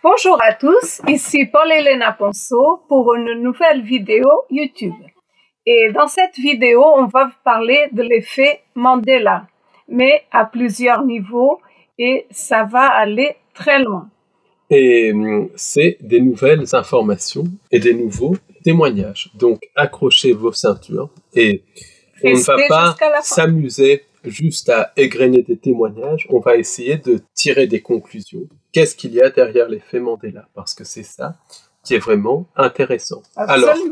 Bonjour à tous, ici Paul-Elena Ponceau pour une nouvelle vidéo YouTube. Et dans cette vidéo, on va vous parler de l'effet Mandela, mais à plusieurs niveaux et ça va aller très loin. Et c'est des nouvelles informations et des nouveaux témoignages. Donc accrochez vos ceintures et on ne va pas s'amuser juste à égrener des témoignages, on va essayer de tirer des conclusions. Qu'est-ce qu'il y a derrière l'effet Mandela? Parce que c'est ça qui est vraiment intéressant. Absolument. Alors,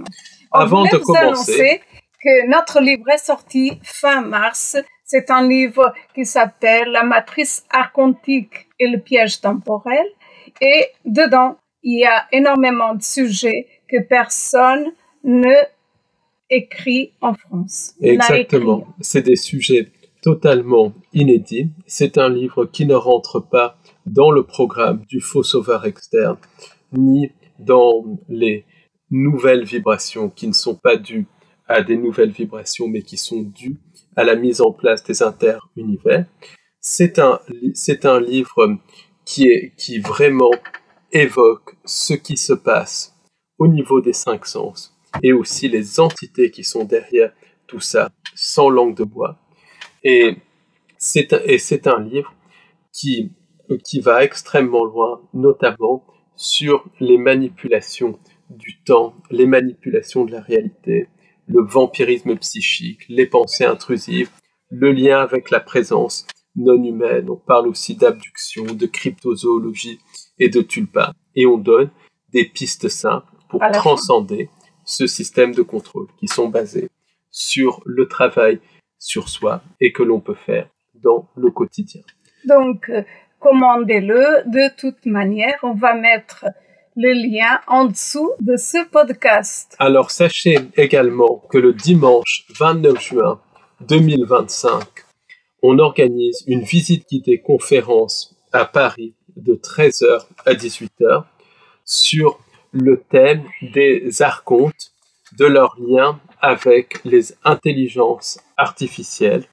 avant de commencer, annoncer que notre livre est sorti fin mars. C'est un livre qui s'appelle La matrice archontique et le piège temporel. Et dedans, il y a énormément de sujets que personne ne écrit en France. Exactement. C'est des sujets totalement inédits. C'est un livre qui ne rentre pas dans le programme du faux sauveur externe, ni dans les nouvelles vibrations qui ne sont pas dues à des nouvelles vibrations, mais qui sont dues à la mise en place des inter-univers. C'est un livre qui vraiment évoque ce qui se passe au niveau des 5 sens et aussi les entités qui sont derrière tout ça, sans langue de bois. Et c'est un livre qui va extrêmement loin, notamment sur les manipulations du temps, les manipulations de la réalité, le vampirisme psychique, les pensées intrusives, le lien avec la présence non humaine. On parle aussi d'abduction, de cryptozoologie et de tulpa. Et on donne des pistes simples pour transcender ce système de contrôle qui sont basés sur le travail sur soi et que l'on peut faire dans le quotidien. Donc, commandez-le. De toute manière, on va mettre le lien en dessous de ce podcast. Alors, sachez également que le dimanche 29 juin 2025, on organise une visite guidée conférence à Paris de 13h à 18h sur le thème des archontes, de leur lien avec les intelligences artificielles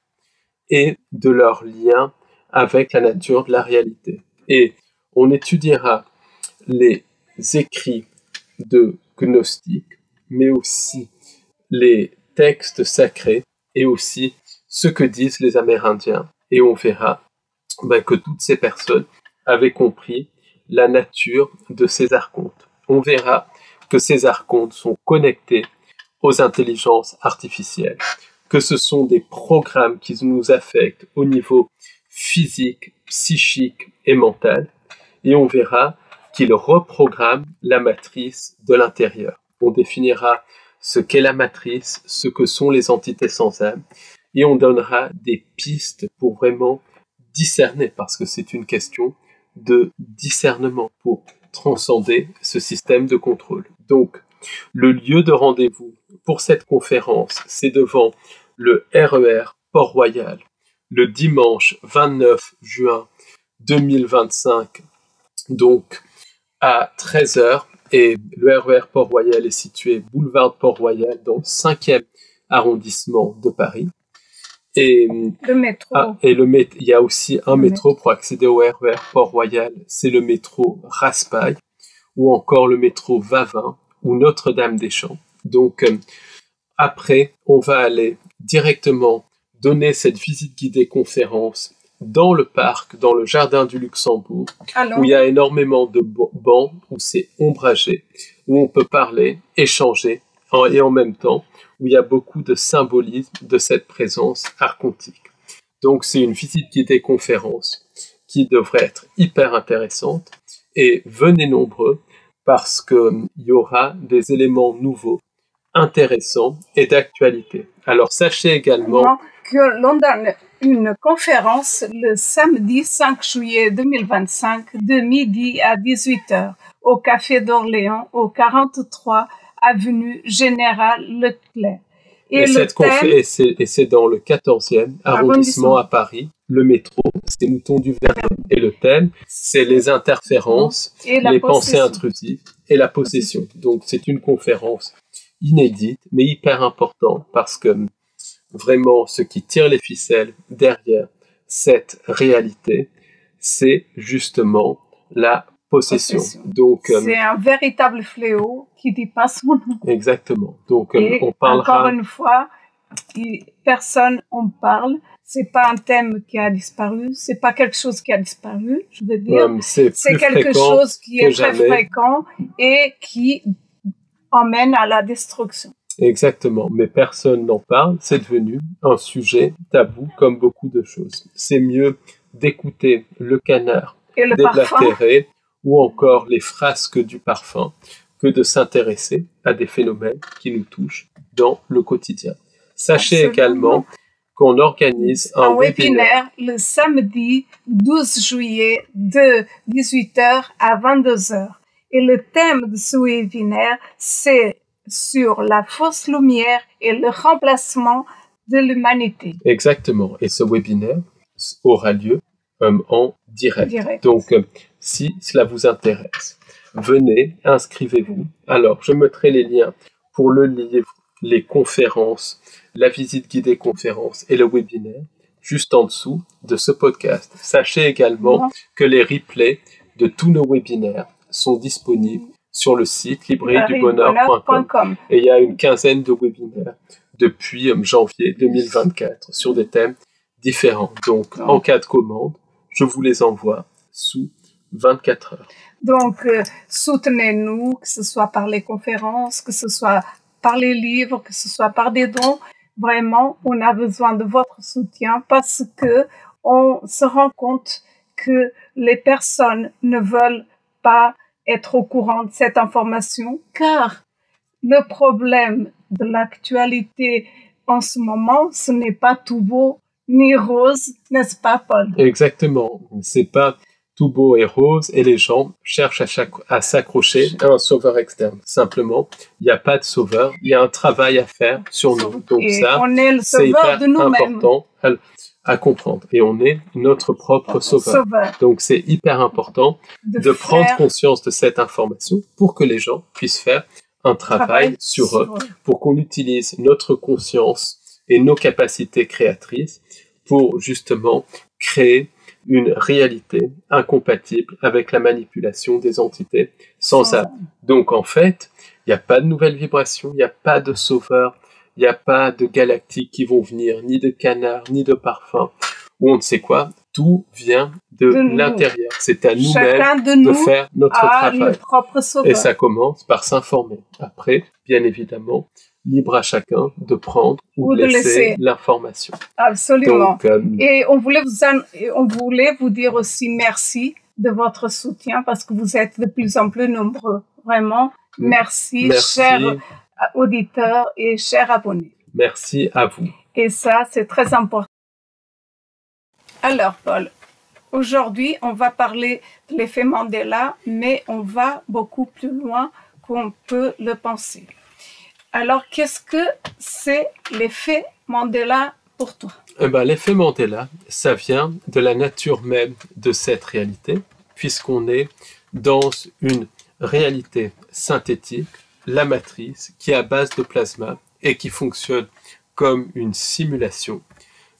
et de leur lien avec la nature de la réalité. Et on étudiera les écrits de gnostiques, mais aussi les textes sacrés et aussi ce que disent les Amérindiens. Et on verra que toutes ces personnes avaient compris la nature de ces archontes. On verra que ces archontes sont connectés aux intelligences artificielles, que ce sont des programmes qui nous affectent au niveau physique, psychique et mental, et on verra qu'ils reprogramment la matrice de l'intérieur. On définira ce qu'est la matrice, ce que sont les entités sans âme, et on donnera des pistes pour vraiment discerner, parce que c'est une question de discernement pour transcender ce système de contrôle. Donc, le lieu de rendez-vous pour cette conférence, c'est devant le RER Port-Royal, le dimanche 29 juin 2025, donc à 13h. Et le RER Port-Royal est situé boulevard Port-Royal dans le 5e arrondissement de Paris. Et le métro. Il y a aussi un métro pour accéder au RER Port-Royal, c'est le métro Raspail, ou encore le métro Vavin, ou Notre-Dame-des-Champs. Donc, après, on va aller directement donner cette visite guidée conférence dans le parc, dans le jardin du Luxembourg, où il y a énormément de bancs, où c'est ombragé, où on peut parler, échanger, et en même temps, où il y a beaucoup de symbolisme de cette présence archontique. Donc, c'est une visite guidée conférence qui devrait être hyper intéressante, et venez nombreux, parce qu'il y aura des éléments nouveaux, intéressants et d'actualité. Alors, sachez également que l'on donne une conférence le samedi 5 juillet 2025 de midi à 18h au Café d'Orléans, au 43 avenue Général Leclerc. Et c'est dans le 14e arrondissement à Paris. Le métro, c'est Mouton du Verdon. Et le thème, c'est les interférences, les pensées intrusives et la possession. Donc, c'est une conférence inédite, mais hyper importante parce que vraiment, ce qui tire les ficelles derrière cette réalité, c'est justement la possession. Donc, c'est un véritable fléau qui dit pas son nom. Exactement. Donc, Et on parlera... encore une fois, personne en parle. C'est pas un thème qui a disparu. C'est pas quelque chose qui a disparu. Je veux dire, c'est quelque chose qui est très fréquent et qui emmène à la destruction. Exactement, mais personne n'en parle, c'est devenu un sujet tabou comme beaucoup de choses. C'est mieux d'écouter le canard déblatérer ou encore les frasques du parfum que de s'intéresser à des phénomènes qui nous touchent dans le quotidien. Sachez également qu'on organise un webinaire le samedi 12 juillet de 18h à 22h. Et le thème de ce webinaire, c'est sur la fausse lumière et le remplacement de l'humanité. Exactement. Et ce webinaire aura lieu en direct. Donc, si cela vous intéresse, venez, inscrivez-vous. Alors, je mettrai les liens pour le livre, les conférences, la visite guidée conférence et le webinaire juste en dessous de ce podcast. Sachez également que les replays de tous nos webinaires sont disponibles sur le site librairiedubonheur.com. Et il y a une quinzaine de webinaires depuis janvier 2024 sur des thèmes différents. Donc, en cas de commande, je vous les envoie sous 24 heures. Donc, soutenez-nous, que ce soit par les conférences, que ce soit par les livres, que ce soit par des dons. Vraiment, on a besoin de votre soutien parce que on se rend compte que les personnes ne veulent pas être au courant de cette information, car le problème de l'actualité en ce moment, ce n'est pas tout beau ni rose, n'est-ce pas, Paul? Exactement. C'est pas tout beau et rose, et les gens cherchent à s'accrocher à un sauveur externe. Simplement, il n'y a pas de sauveur, il y a un travail à faire sur nous. Donc et ça, on est le c'est hyper de nous-mêmes. important à comprendre. Et on est notre propre sauveur. Donc c'est hyper important de prendre conscience de cette information pour que les gens puissent faire un travail sur eux, pour qu'on utilise notre conscience et nos capacités créatrices pour justement créer une réalité incompatible avec la manipulation des entités sans âme. Donc en fait, il n'y a pas de nouvelles vibrations, il n'y a pas de sauveurs, il n'y a pas de galactiques qui vont venir, ni de canards, ni de parfums, ou on ne sait quoi. Tout vient de l'intérieur. C'est à nous-mêmes de faire notre travail. Et ça commence par s'informer. Après, bien évidemment, libre à chacun de prendre ou de laisser l'information. Absolument. Donc, et on voulait vous dire aussi merci de votre soutien parce que vous êtes de plus en plus nombreux. Vraiment, merci. Chers auditeurs et chers abonnés. Merci à vous. Et ça, c'est très important. Alors, Paul, aujourd'hui, on va parler de l'effet Mandela, mais on va beaucoup plus loin qu'on peut le penser. Alors, qu'est-ce que c'est l'effet Mandela pour toi? L'effet Mandela, ça vient de la nature même de cette réalité, puisqu'on est dans une réalité synthétique, la matrice, qui est à base de plasma et qui fonctionne comme une simulation.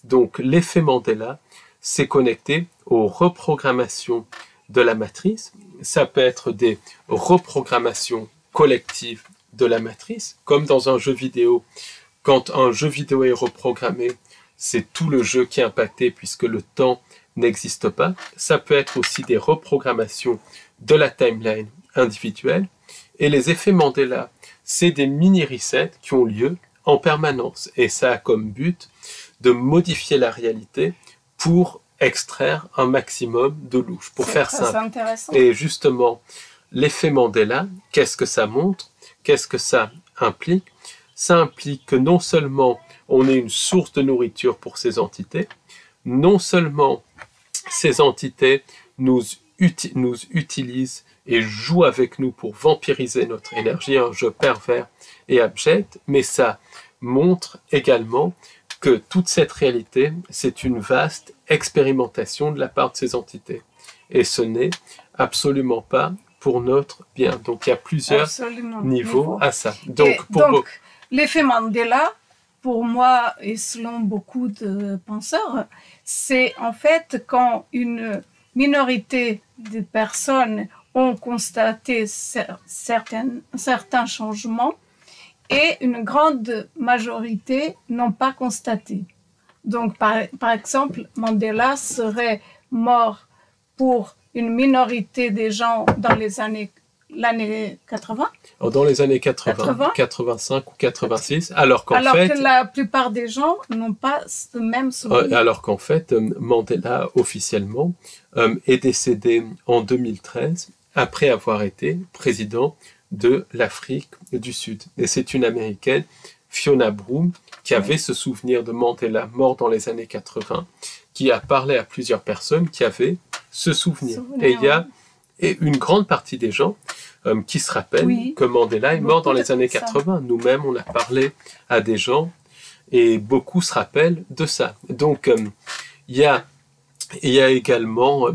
Donc, l'effet Mandela, c'est connecté aux reprogrammations de la matrice. Ça peut être des reprogrammations collectives de la matrice, comme dans un jeu vidéo. Quand un jeu vidéo est reprogrammé, c'est tout le jeu qui est impacté puisque le temps n'existe pas. Ça peut être aussi des reprogrammations de la timeline individuelle. Et les effets Mandela, c'est des mini-resets qui ont lieu en permanence. Et ça a comme but de modifier la réalité pour extraire un maximum de louche, pour faire simple. Et justement, l'effet Mandela, qu'est-ce que ça montre? Qu'est-ce que ça implique? Ça implique que non seulement on est une source de nourriture pour ces entités, non seulement ces entités nous utilisent et jouent avec nous pour vampiriser notre énergie, un jeu pervers et abject, mais ça montre également que toute cette réalité, c'est une vaste expérimentation de la part de ces entités. Et ce n'est absolument pas pour notre bien. Donc, il y a plusieurs niveaux à ça. Donc, l'effet Mandela, pour moi et selon beaucoup de penseurs, c'est en fait quand une minorité de personnes ont constaté certains changements et une grande majorité n'ont pas constaté. Donc, par exemple, Mandela serait mort pour une minorité des gens dans l'année 80. Dans les années 80, 85 ou 86, alors que la plupart des gens n'ont pas ce même souvenir. Alors qu'en fait, Mandela, officiellement, est décédé en 2013, après avoir été président de l'Afrique du Sud. Et c'est une Américaine, Fiona Broome, qui avait ce souvenir de Mandela mort dans les années 80, qui a parlé à plusieurs personnes qui avaient ce souvenir. Et il y a une grande partie des gens qui se rappellent que Mandela est mort dans les années 80. Nous-mêmes, on a parlé à des gens et beaucoup se rappellent de ça. Donc, il y a également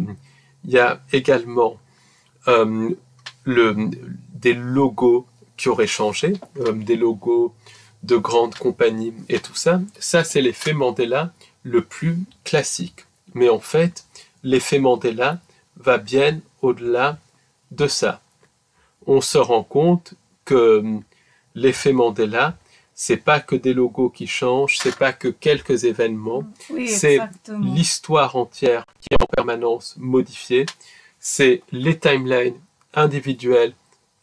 des logos qui auraient changé, des logos de grandes compagnies et tout ça. Ça, c'est l'effet Mandela le plus classique. Mais en fait, l'effet Mandela va bien au-delà de ça. On se rend compte que l'effet Mandela, c'est pas que des logos qui changent, c'est pas que quelques événements, c'est l'histoire entière qui est en permanence modifiée, c'est les timelines individuelles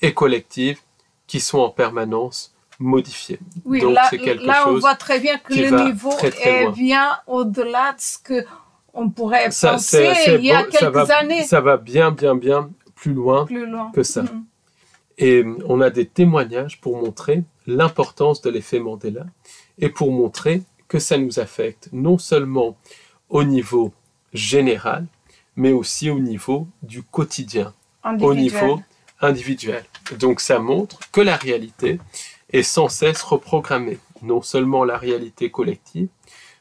et collectives qui sont en permanence modifiées. Oui, donc là on voit très bien que le niveau vient au-delà de ce qu'on pourrait penser il y a quelques années. Ça va bien plus loin que ça. Et on a des témoignages pour montrer l'importance de l'effet Mandela et pour montrer que ça nous affecte non seulement au niveau général, mais aussi au niveau du quotidien, au niveau individuel. Donc ça montre que la réalité est sans cesse reprogrammée, non seulement la réalité collective,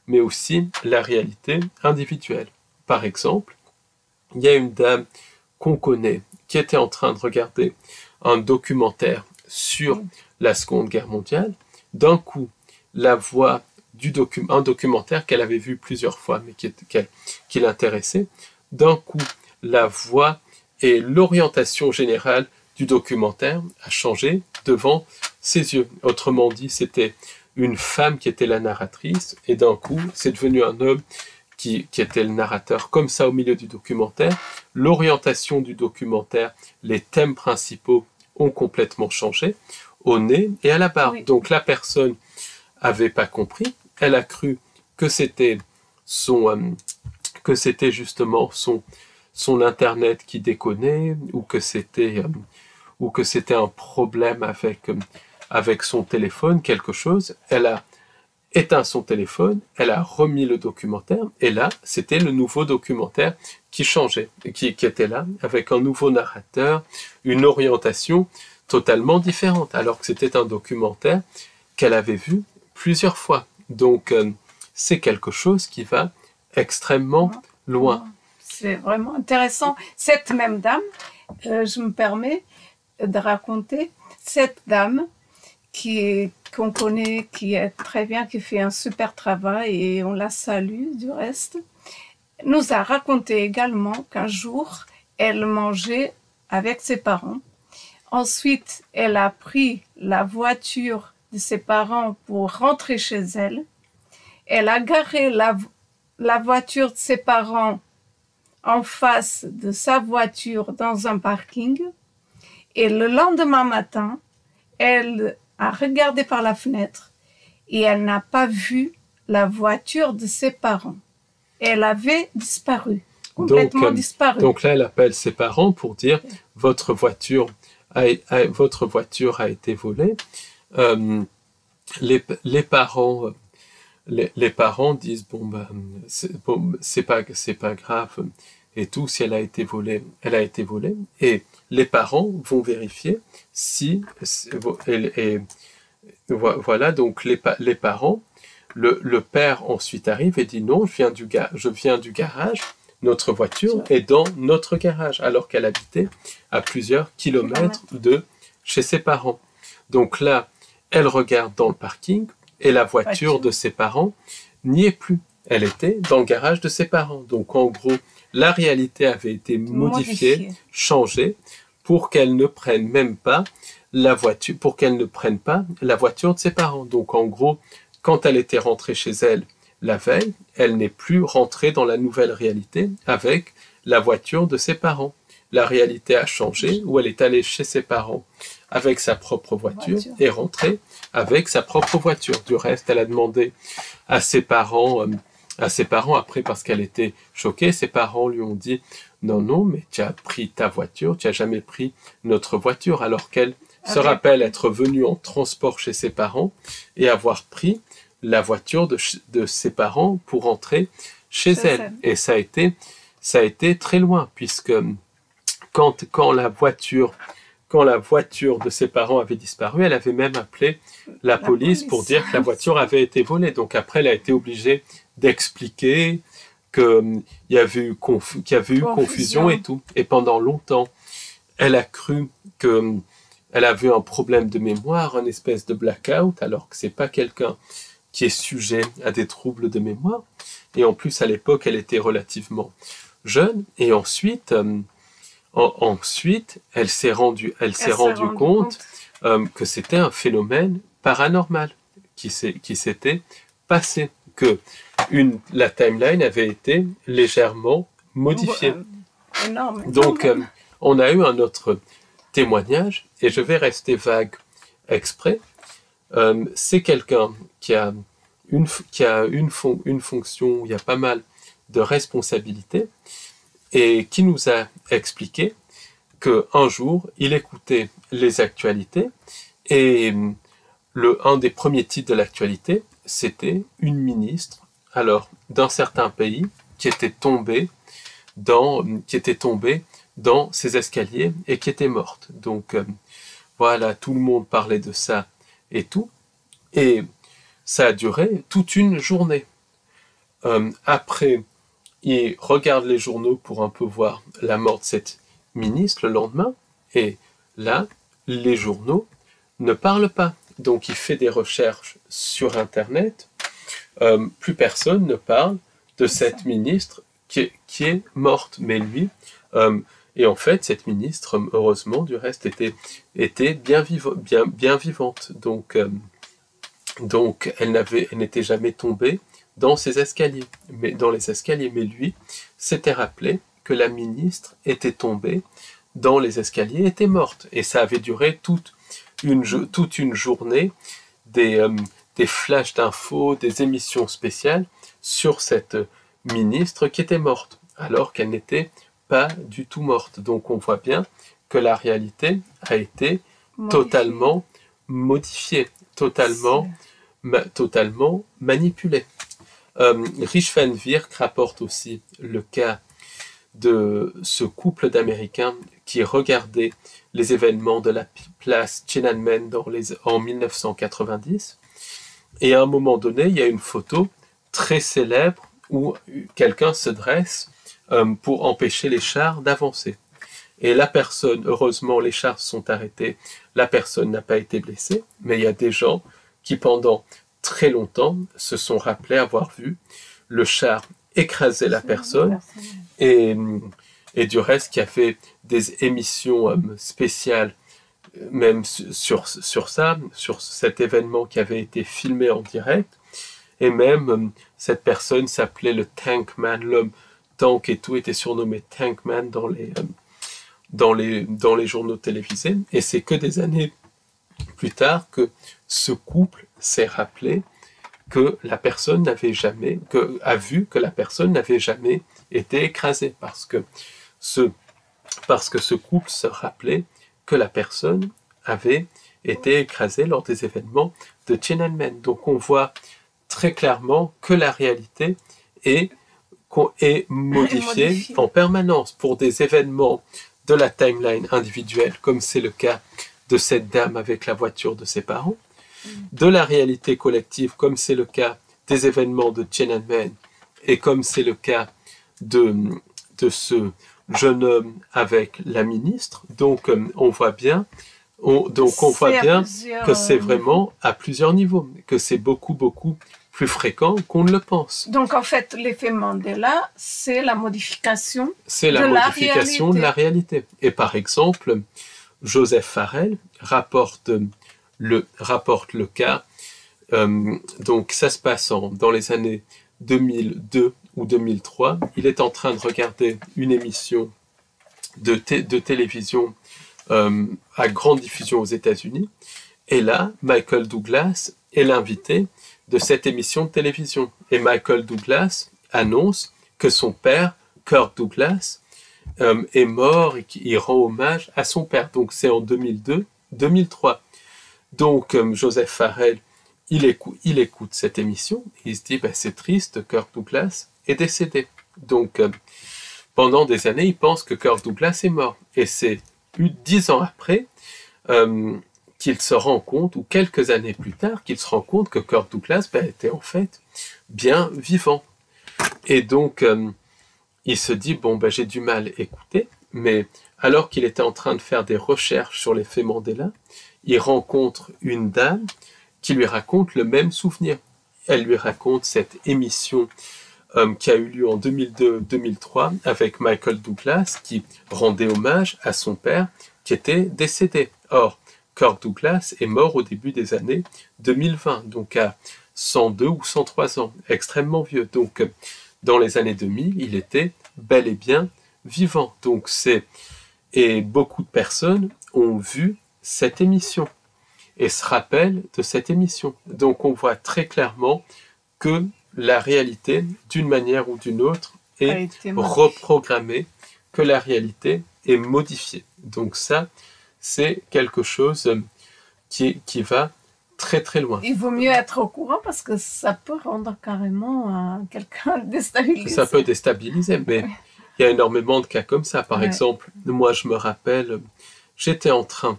mais aussi la réalité individuelle. Par exemple, il y a une dame qu'on connaît qui était en train de regarder un documentaire sur la Seconde Guerre mondiale. D'un coup, la voix un documentaire qu'elle avait vu plusieurs fois, mais qui l'intéressait, d'un coup, la voix et l'orientation générale du documentaire a changé devant ses yeux. Autrement dit, c'était une femme qui était la narratrice, et d'un coup, c'est devenu un homme qui était le narrateur, comme ça au milieu du documentaire. L'orientation du documentaire, les thèmes principaux ont complètement changé au nez et à la barbe. Oui. Donc la personne n'avait pas compris, elle a cru que c'était justement son internet qui déconnait, ou que c'était un problème avec son téléphone, quelque chose. Elle a éteint son téléphone, elle a remis le documentaire, et là, c'était le nouveau documentaire qui changeait, qui était là, avec un nouveau narrateur, une orientation totalement différente, alors que c'était un documentaire qu'elle avait vu plusieurs fois. Donc, c'est quelque chose qui va extrêmement loin. C'est vraiment intéressant. Cette même dame, je me permets de raconter, cette dame qu'on connaît, qui est très bien, qui fait un super travail et on la salue du reste, nous a raconté également qu'un jour, elle mangeait avec ses parents. Ensuite, elle a pris la voiture de ses parents pour rentrer chez elle. Elle a garé la voiture de ses parents en face de sa voiture dans un parking. Et le lendemain matin, elle a regardé par la fenêtre et elle n'a pas vu la voiture de ses parents. Elle avait disparu, complètement disparu. Donc là, elle appelle ses parents pour dire « Votre voiture a été volée ». Les parents disent « Bon, c'est pas grave et tout, si elle a été volée, elle a été volée ». Et les parents vont vérifier si... Voilà, donc les parents, le père ensuite arrive et dit non, je viens du garage, notre voiture est dans notre garage, alors qu'elle habitait à plusieurs kilomètres de chez ses parents. Donc là, elle regarde dans le parking et la voiture de ses parents n'y est plus. Elle était dans le garage de ses parents. Donc en gros, la réalité avait été modifiée, changée, pour qu'elle ne prenne même pas la voiture, pour qu'elle ne prenne pas la voiture de ses parents. Donc en gros, quand elle était rentrée chez elle la veille, elle n'est plus rentrée dans la nouvelle réalité avec la voiture de ses parents. La réalité a changé, où elle est allée chez ses parents avec sa propre voiture et rentrée avec sa propre voiture. Du reste, elle a demandé à ses parents après, parce qu'elle était choquée, ses parents lui ont dit « Non, non, mais tu as pris ta voiture, tu n'as jamais pris notre voiture », alors qu'elle se rappelle être venue en transport chez ses parents et avoir pris la voiture de ses parents pour rentrer chez elle. Et ça a été très loin, puisque quand la voiture de ses parents avait disparu, elle avait même appelé la police pour dire que la voiture avait été volée. Donc après, elle a été obligée d'expliquer qu'il y avait eu confusion et tout. Et pendant longtemps, elle a cru qu'elle avait un problème de mémoire, une espèce de blackout, alors que c'est pas quelqu'un qui est sujet à des troubles de mémoire. Et en plus, à l'époque, elle était relativement jeune. Et ensuite, elle s'est rendue compte que c'était un phénomène paranormal qui s'était passé, que la timeline avait été légèrement modifiée. Énorme. Donc, on a eu un autre témoignage, et je vais rester vague exprès. C'est quelqu'un qui a une fonction où il y a pas mal de responsabilités, et qui nous a expliqué qu'un jour, il écoutait les actualités, et un des premiers titres de l'actualité, c'était une ministre, alors d'un certain pays, qui était tombée dans ses escaliers et qui était morte. Donc voilà, tout le monde parlait de ça et tout, et ça a duré toute une journée. Après, il regarde les journaux pour un peu voir la mort de cette ministre le lendemain, et là, les journaux ne parlent pas. Donc il fait des recherches sur Internet, plus personne ne parle de cette ministre qui est morte, mais lui, et en fait, cette ministre, heureusement, du reste, était bien vivante. Donc elle n'était jamais tombée dans les escaliers, mais lui s'était rappelé que la ministre était tombée dans les escaliers, était morte, et ça avait duré toute une journée, des flashs d'infos, des émissions spéciales sur cette ministre qui était morte, alors qu'elle n'était pas du tout morte. Donc on voit bien que la réalité a été totalement modifiée, totalement manipulée. Rich Van Wierck rapporte aussi le cas de ce couple d'Américains qui regardaient les événements de la place Tiananmen en 1990. Et à un moment donné, il y a une photo très célèbre où quelqu'un se dresse pour empêcher les chars d'avancer. Et la personne, heureusement, les chars sont arrêtés, la personne n'a pas été blessée, mais il y a des gens qui, pendant très longtemps, se sont rappelés avoir vu le char écraser la personne, et du reste, qui a fait des émissions spéciales, même sur cet événement qui avait été filmé en direct, et même cette personne s'appelait le Tankman, l'homme tank et tout, était surnommé Tankman dans les journaux télévisés, et c'est que des années plus tard que ce couple s'est rappelé que la personne a vu que la personne n'avait jamais été écrasée, parce que ce couple se rappelait que la personne avait été écrasée lors des événements de Tiananmen. Donc on voit très clairement que la réalité est modifiée en permanence pour des événements de la timeline individuelle, comme c'est le cas de cette dame avec la voiture de ses parents, de la réalité collective, comme c'est le cas des événements de Tiananmen, et comme c'est le cas de ce jeune homme avec la ministre. Donc on voit bien que c'est vraiment à plusieurs niveaux, que c'est beaucoup plus fréquent qu'on ne le pense. Donc, en fait, l'effet Mandela, c'est la modification C'est la modification de la réalité. Et par exemple, Joseph Farrell rapporte le cas. Donc, ça se passe dans les années 2002 ou 2003. Il est en train de regarder une émission de télévision à grande diffusion aux États-Unis. Et là, Michael Douglas est l'invité de cette émission de télévision. Et Michael Douglas annonce que son père, Kirk Douglas, est mort et qu'il rend hommage à son père. Donc c'est en 2002-2003. Donc Joseph Farrell, il écoute cette émission, et il se dit, c'est triste, Kirk Douglas est décédé. Donc pendant des années, il pense que Kirk Douglas est mort. Et c'est 10 ans après qu'il se rend compte, ou quelques années plus tard, qu'il se rend compte que Kirk Douglas était en fait bien vivant. Et donc, il se dit, j'ai du mal à écouter, mais alors qu'il était en train de faire des recherches sur l'effet Mandela, il rencontre une dame qui lui raconte le même souvenir. Elle lui raconte cette émission qui a eu lieu en 2002-2003 avec Michael Douglas, qui rendait hommage à son père qui était décédé. Or, Kirk Douglas est mort au début des années 2020, donc à 102 ou 103 ans, extrêmement vieux. Donc, dans les années 2000, il était bel et bien vivant. Donc, et beaucoup de personnes ont vu cette émission et se rappellent de cette émission. Donc, on voit très clairement que la réalité, d'une manière ou d'une autre, est reprogrammée, que la réalité est modifiée. Donc ça, c'est quelque chose qui va très très loin. Il vaut mieux être au courant parce que ça peut rendre carrément quelqu'un déstabilisé. Ça peut déstabiliser, mais il y a énormément de cas comme ça. Par exemple, moi je me rappelle, j'étais en train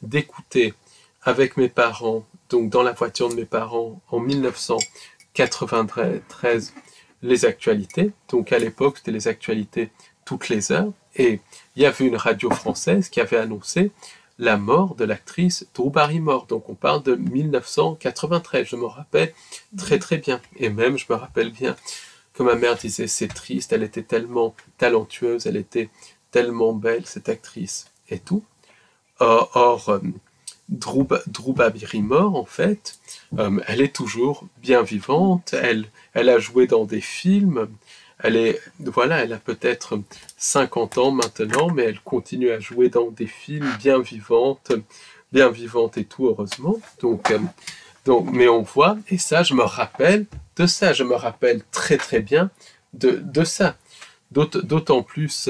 d'écouter avec mes parents, donc dans la voiture de mes parents, en 1993, les actualités. Donc à l'époque, c'était les actualités toutes les heures. Et il y avait une radio française qui avait annoncé la mort de l'actrice Drew Barrymore. Donc on parle de 1993, je me rappelle très très bien. Et même, je me rappelle bien que ma mère disait, c'est triste, elle était tellement talentueuse, elle était tellement belle, cette actrice, et tout. Or Drew Barrymore, en fait, elle est toujours bien vivante, elle a joué dans des films, elle a peut-être 50 ans maintenant, mais elle continue à jouer dans des films bien vivante et tout, heureusement. Donc, mais on voit, et ça, je me rappelle de ça, je me rappelle très très bien de ça. D'autant plus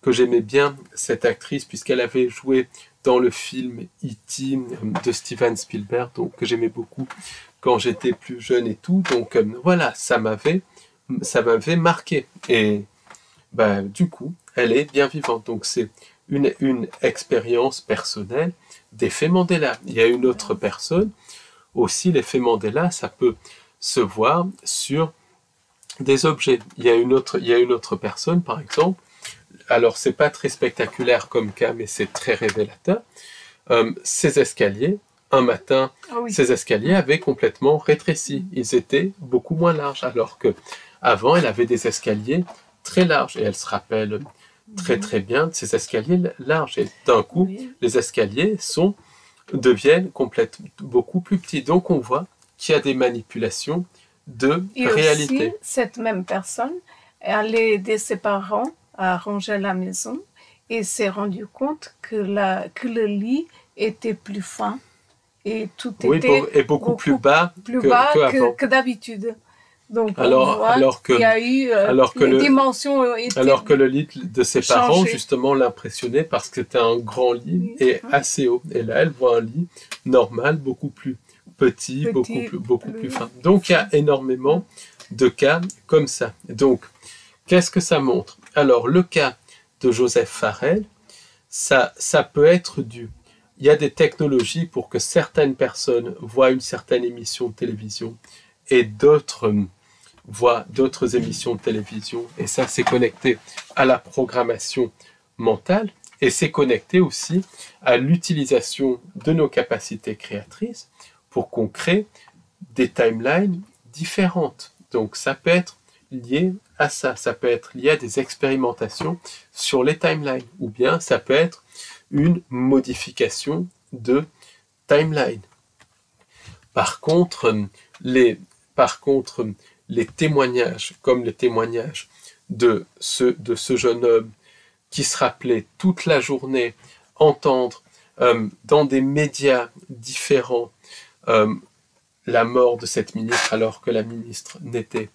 que j'aimais bien cette actrice, puisqu'elle avait joué dans le film E.T. de Steven Spielberg, donc que j'aimais beaucoup quand j'étais plus jeune et tout. Donc voilà, ça m'avait marqué. Et du coup, elle est bien vivante. Donc c'est une expérience personnelle d'effet Mandela. Il y a une autre personne aussi, l'effet Mandela, ça peut se voir sur des objets. Il y a une autre personne, par exemple. Alors, c'est pas très spectaculaire comme cas, mais c'est très révélateur. Ces escaliers, un matin, ces escaliers avaient complètement rétréci. Ils étaient beaucoup moins larges, alors que avant, elle avait des escaliers très larges. Et elle se rappelle très très bien de ces escaliers larges. Et d'un coup, les escaliers deviennent beaucoup plus petits. Donc, on voit qu'il y a des manipulations de réalité. Et aussi, cette même personne allait aider ses parents à ranger la maison et s'est rendu compte que le lit était plus fin et tout était beaucoup plus bas que d'habitude. Donc alors qu'il y a eu les dimensions alors que le lit de ses parents justement l'impressionnait parce que c'était un grand lit et assez haut. Et là, elle voit un lit normal, beaucoup plus petit, beaucoup plus fin. Donc il y a énormément de cas comme ça. Donc qu'est-ce que ça montre? Alors le cas de Joseph Farrell, ça peut être dû. Il y a des technologies pour que certaines personnes voient une certaine émission de télévision et d'autres voient d'autres émissions de télévision. Et ça, c'est connecté à la programmation mentale et c'est connecté aussi à l'utilisation de nos capacités créatrices pour qu'on crée des timelines différentes. Donc ça peut être lié à ça peut être lié à des expérimentations sur les timelines, ou bien ça peut être une modification de timeline. Par contre, les témoignages, comme le témoignage de ce jeune homme qui se rappelait toute la journée entendre dans des médias différents la mort de cette ministre alors que la ministre n'était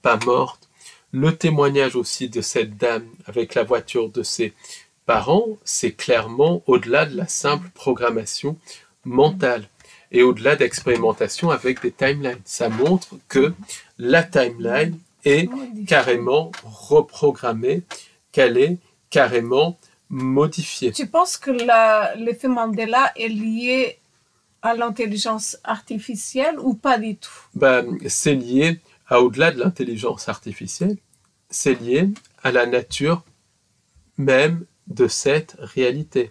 pas morte, le témoignage aussi de cette dame avec la voiture de ses parents, c'est clairement au-delà de la simple programmation mentale et au-delà d'expérimentation avec des timelines. Ça montre que la timeline est carrément reprogrammée, qu'elle est carrément modifiée. Tu penses que l'effet Mandela est lié à l'intelligence artificielle ou pas du tout? C'est lié à au-delà de l'intelligence artificielle, c'est lié à la nature même de cette réalité.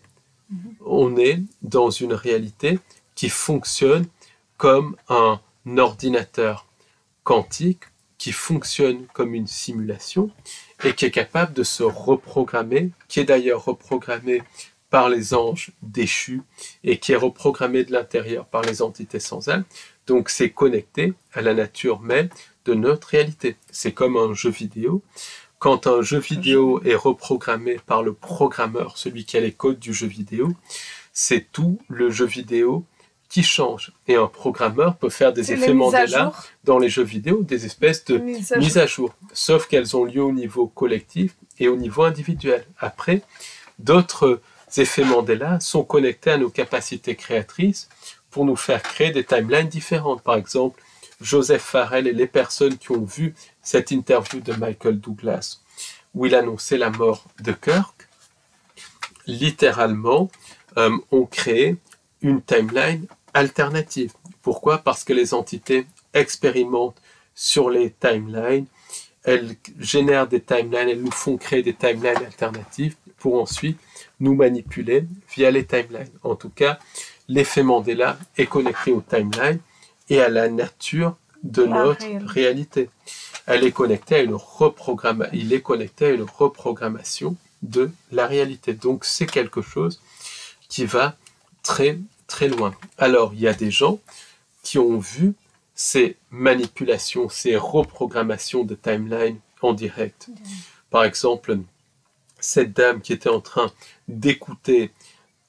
On est dans une réalité qui fonctionne comme un ordinateur quantique, qui fonctionne comme une simulation et qui est capable de se reprogrammer, qui est d'ailleurs reprogrammé par les anges déchus et qui est reprogrammé de l'intérieur par les entités sans âme. Donc c'est connecté à la nature même de notre réalité. C'est comme un jeu vidéo. Quand un jeu vidéo est reprogrammé par le programmeur, celui qui a les codes du jeu vidéo, c'est tout le jeu vidéo qui change. Et un programmeur peut faire des effets Mandela dans les jeux vidéo, des espèces de mises à jour. Sauf qu'elles ont lieu au niveau collectif et au niveau individuel. Après, d'autres effets Mandela sont connectés à nos capacités créatrices pour nous faire créer des timelines différentes. Par exemple, Joseph Farrell et les personnes qui ont vu cette interview de Michael Douglas où il annonçait la mort de Kirk, littéralement, ont créé une timeline alternative. Pourquoi? Parce que les entités expérimentent sur les timelines, elles génèrent des timelines, elles nous font créer des timelines alternatives pour ensuite nous manipuler via les timelines. En tout cas, l'effet Mandela est connecté aux timelines et à la nature de notre réalité. Elle est connectée à une il est connecté à une reprogrammation de la réalité. Donc c'est quelque chose qui va très très loin. Alors il y a des gens qui ont vu ces manipulations, ces reprogrammations de timeline en direct. Par exemple, cette dame qui était en train d'écouter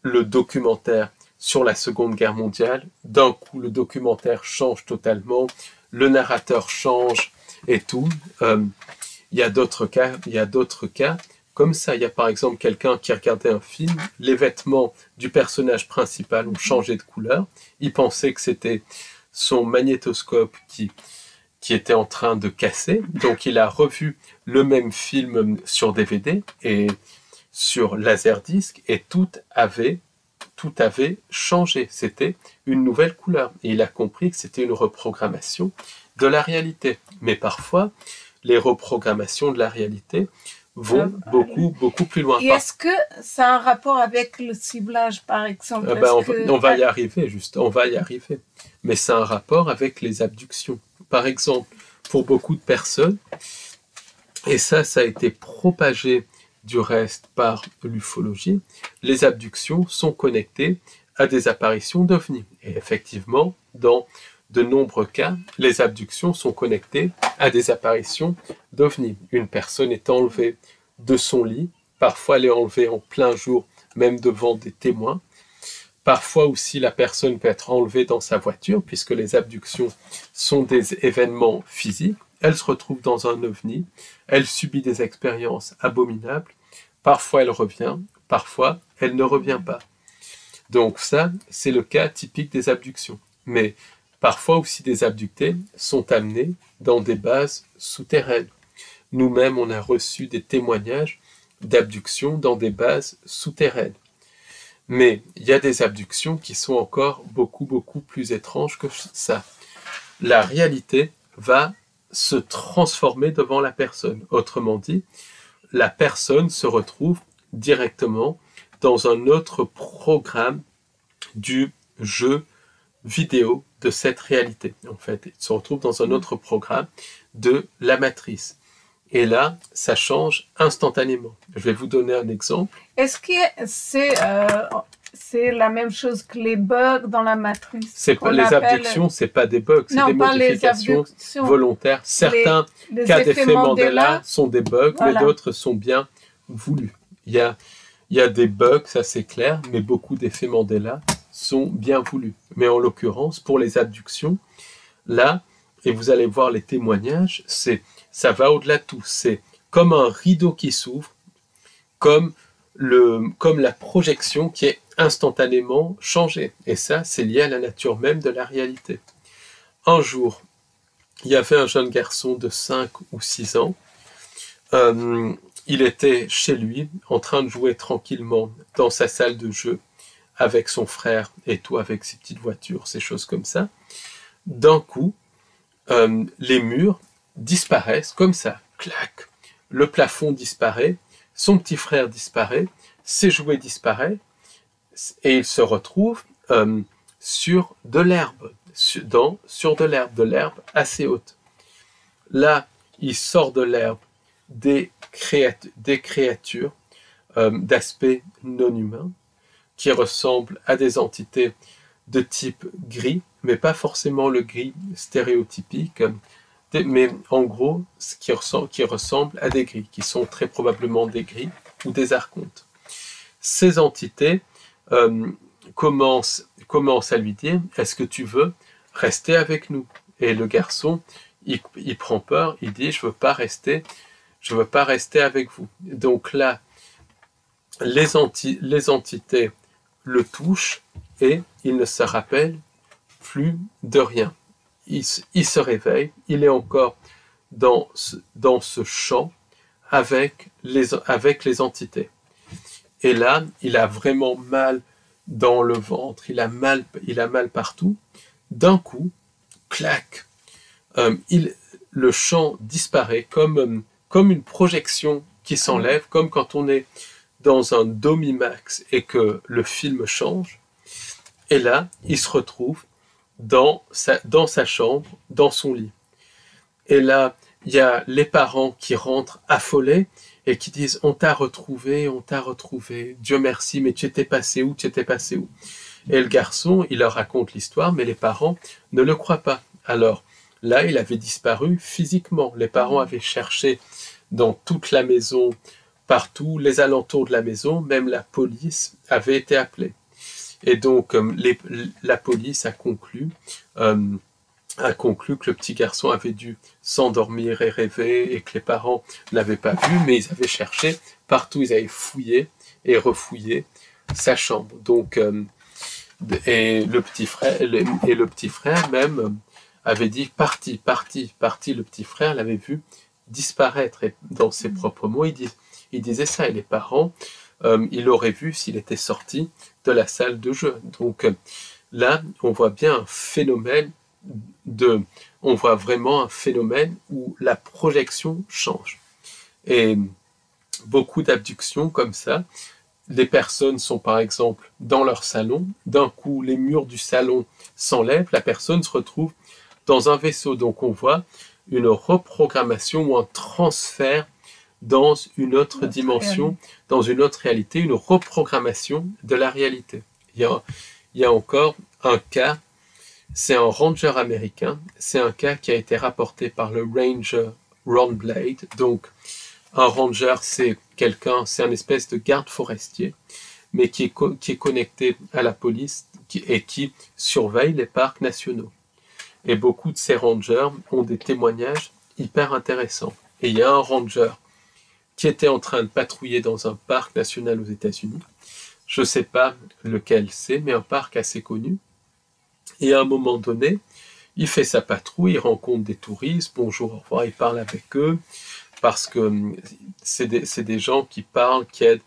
le documentaire sur la Seconde Guerre mondiale, d'un coup le documentaire change totalement, le narrateur change et tout. Il y a d'autres cas comme ça. Il y a par exemple quelqu'un qui regardait un film, les vêtements du personnage principal ont changé de couleur, il pensait que c'était son magnétoscope qui était en train de casser, donc il a revu le même film sur DVD et sur Laserdisc et tout avait changé, c'était une nouvelle couleur et il a compris que c'était une reprogrammation de la réalité. Mais parfois, les reprogrammations de la réalité vont beaucoup plus loin. Et est-ce que ça a un rapport avec le ciblage, par exemple? On va y arriver, on va y arriver. Mais c'est un rapport avec les abductions. Par exemple, pour beaucoup de personnes, et ça a été propagé du reste par l'ufologie, les abductions sont connectées à des apparitions d'ovnis. Et effectivement, dans de nombreux cas, les abductions sont connectées à des apparitions d'ovnis. Une personne est enlevée de son lit, parfois elle est enlevée en plein jour, même devant des témoins. Parfois aussi, la personne peut être enlevée dans sa voiture, puisque les abductions sont des événements physiques. Elle se retrouve dans un ovni, elle subit des expériences abominables. Parfois, elle revient, parfois, elle ne revient pas. Donc ça, c'est le cas typique des abductions. Mais parfois aussi, des abductés sont amenés dans des bases souterraines. Nous-mêmes, on a reçu des témoignages d'abductions dans des bases souterraines. Mais il y a des abductions qui sont encore beaucoup plus étranges que ça. La réalité va se transformer devant la personne. Autrement dit, la personne se retrouve directement dans un autre programme du jeu vidéo de cette réalité. En fait, il se retrouve dans un autre programme de la matrice. Et là, ça change instantanément. Je vais vous donner un exemple. Est-ce que c'est la même chose que les bugs dans la matrice? Les abductions, c'est pas des bugs, c'est des modifications volontaires. Certains cas d'effet Mandela sont des bugs, mais d'autres sont bien voulus. Il y a des bugs, ça c'est clair, mais beaucoup d'effets Mandela sont bien voulus. Mais en l'occurrence, pour les abductions, là, et vous allez voir les témoignages, ça va au-delà de tout. C'est comme un rideau qui s'ouvre, comme la projection qui est instantanément changée. Et ça, c'est lié à la nature même de la réalité. Un jour, il y avait un jeune garçon de 5 ou 6 ans. Il était chez lui, en train de jouer tranquillement dans sa salle de jeu, avec son frère et tout, avec ses petites voitures, ces choses comme ça. D'un coup, les murs disparaissent comme ça, clac. Le plafond disparaît, son petit frère disparaît, ses jouets disparaissent, et il se retrouve sur de l'herbe, sur de l'herbe assez haute. Là, il sort de l'herbe des créatures d'aspect non humain, qui ressemblent à des entités de type gris, mais pas forcément le gris stéréotypique, mais en gros, ce qui ressemble à des gris, qui sont très probablement des gris ou des archontes. Ces entités commencent à lui dire « Est-ce que tu veux rester avec nous ?» Et le garçon, il prend peur, il dit « Je veux pas rester avec vous. » Donc là, les entités le touchent et il ne se rappelle plus de rien. Il se réveille, il est encore dans ce champ avec les entités. Et là, il a vraiment mal dans le ventre, il a mal partout. D'un coup, clac, le champ disparaît comme une projection qui s'enlève, comme quand on est dans un Domimax et que le film change. Et là, il se retrouve dans sa chambre, dans son lit. Et là, il y a les parents qui rentrent affolés et qui disent « On t'a retrouvé, Dieu merci, mais tu étais passé où, Et le garçon, il leur raconte l'histoire, mais les parents ne le croient pas. Alors là, il avait disparu physiquement. Les parents avaient cherché dans toute la maison, partout, les alentours de la maison, même la police avait été appelée. Et donc, la police a conclu que le petit garçon avait dû s'endormir et rêver et que les parents ne l'avaient pas vu, mais ils avaient cherché partout, ils avaient fouillé et refouillé sa chambre. Donc, et le petit frère même avait dit parti. Le petit frère l'avait vu disparaître. Et dans ses propres mots, il disait ça. Et les parents, il l'aurait vu s'il était sorti de la salle de jeu. Donc là, on voit bien un phénomène on voit vraiment un phénomène où la projection change. Et beaucoup d'abductions comme ça, les personnes sont par exemple dans leur salon, d'un coup les murs du salon s'enlèvent, la personne se retrouve dans un vaisseau. Donc on voit une reprogrammation ou un transfert dans une autre dimension, dans une autre réalité, une reprogrammation de la réalité. Il y a encore un cas, c'est un ranger américain, c'est un cas qui a été rapporté par le ranger Ron Blade. Donc un ranger, c'est un espèce de garde forestier, mais qui est connecté à la police et qui surveille les parcs nationaux. Et beaucoup de ces rangers ont des témoignages hyper intéressants. Et il y a un ranger qui était en train de patrouiller dans un parc national aux États-Unis. Je ne sais pas lequel c'est, mais un parc assez connu. Et à un moment donné, il fait sa patrouille, il rencontre des touristes, bonjour, au revoir, il parle avec eux, parce que c'est des gens qui parlent, qui aident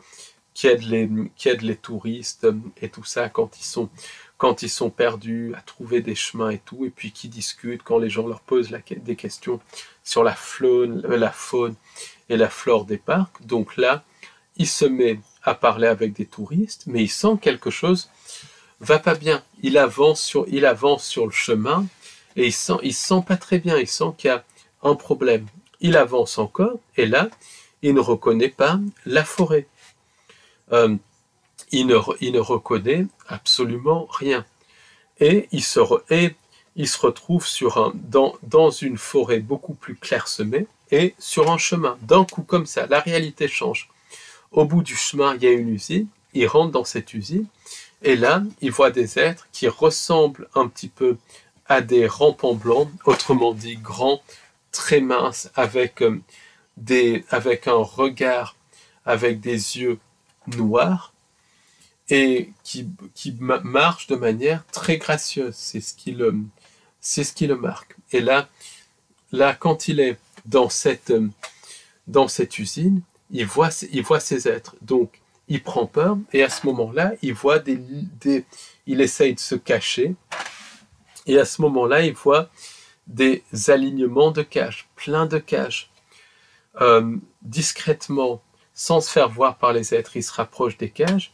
les touristes et tout ça quand ils sont perdus à trouver des chemins et tout, et puis qui discutent quand les gens leur posent des questions sur la faune et la flore des parcs. Donc là, il se met à parler avec des touristes, mais il sent quelque chose va pas bien. il avance sur le chemin et il sent pas très bien, il sent qu'il y a un problème. Il avance encore et là, il ne reconnaît pas la forêt. Il ne reconnaît absolument rien. Et il se retrouve dans une forêt beaucoup plus clairsemée et sur un chemin. D'un coup comme ça, la réalité change. Au bout du chemin, il y a une usine. Il rentre dans cette usine et là, il voit des êtres qui ressemblent un petit peu à des rampants blancs, autrement dit grands, très minces, avec un regard, avec des yeux noirs et qui marchent de manière très gracieuse. C'est ce qui le marque. Et là, quand il est dans cette usine, il voit ces êtres. Donc, il prend peur et à ce moment-là, il essaye de se cacher. Et à ce moment-là, il voit des alignements de cages, plein de cages. Discrètement, sans se faire voir par les êtres, il se rapproche des cages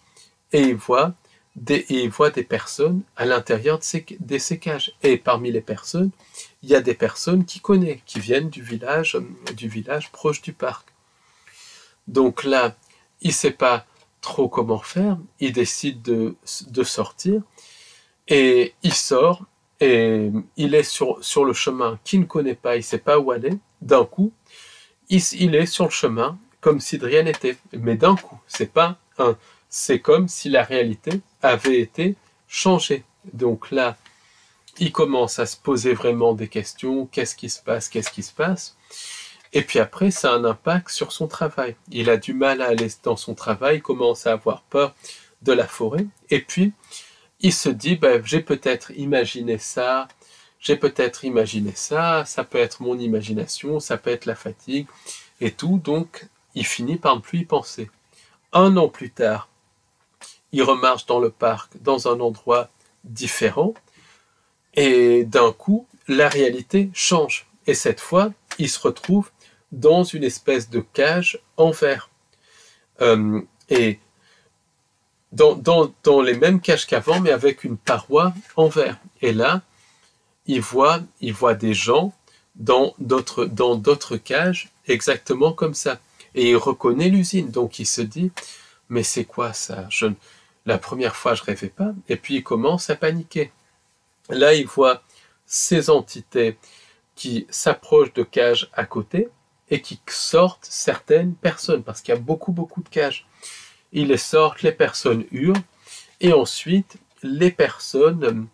et il voit des personnes à l'intérieur de ces cages. Et parmi les personnes, il y a des personnes qu'il connaît, qui viennent du village proche du parc. Donc là, il ne sait pas trop comment faire, il décide de sortir, et il sort, et il est sur le chemin qu'il ne connaît pas, il ne sait pas où aller. D'un coup, il est sur le chemin, comme si de rien n'était. Mais d'un coup, c'est comme si la réalité avait été changée. Donc là, il commence à se poser vraiment des questions. Qu'est-ce qui se passe? Et puis après, ça a un impact sur son travail. Il a du mal à aller dans son travail, il commence à avoir peur de la forêt. Et puis, il se dit, j'ai peut-être imaginé ça, ça peut être mon imagination, ça peut être la fatigue, et tout. Donc, il finit par ne plus y penser. 1 an plus tard, il remarche dans le parc, dans un endroit différent, et d'un coup, la réalité change. Et cette fois, il se retrouve dans une espèce de cage en verre. Et dans les mêmes cages qu'avant, mais avec une paroi en verre. Et là, il voit des gens dans d'autres cages, exactement comme ça. Et il reconnaît l'usine. Donc il se dit, mais c'est quoi ça? La première fois, je rêvais pas. Et puis il commence à paniquer. Là, il voit ces entités qui s'approchent de cages à côté et qui sortent certaines personnes, parce qu'il y a beaucoup de cages. Ils les sortent, les personnes hurlent, et ensuite les personnes,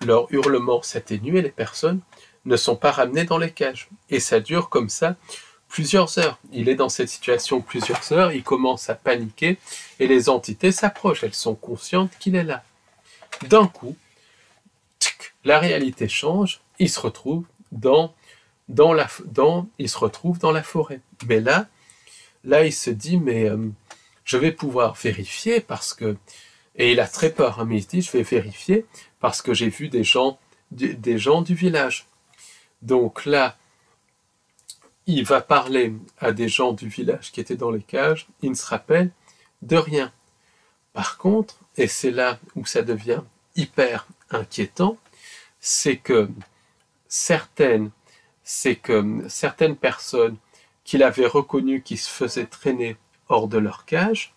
leur hurlement s'atténue et les personnes ne sont pas ramenées dans les cages. Et ça dure comme ça plusieurs heures. Il est dans cette situation plusieurs heures, il commence à paniquer, et les entités s'approchent, elles sont conscientes qu'il est là. D'un coup, la réalité change, il se retrouve dans la forêt. Mais là, il se dit, mais je vais pouvoir vérifier parce que... Et il a très peur, mais il se dit, je vais vérifier parce que j'ai vu des gens du village. Donc là, il va parler à des gens du village qui étaient dans les cages, il ne se rappelle de rien. Par contre, et c'est là où ça devient hyper inquiétant, c'est que certaines personnes qu'il avait reconnues qui se faisaient traîner hors de leur cage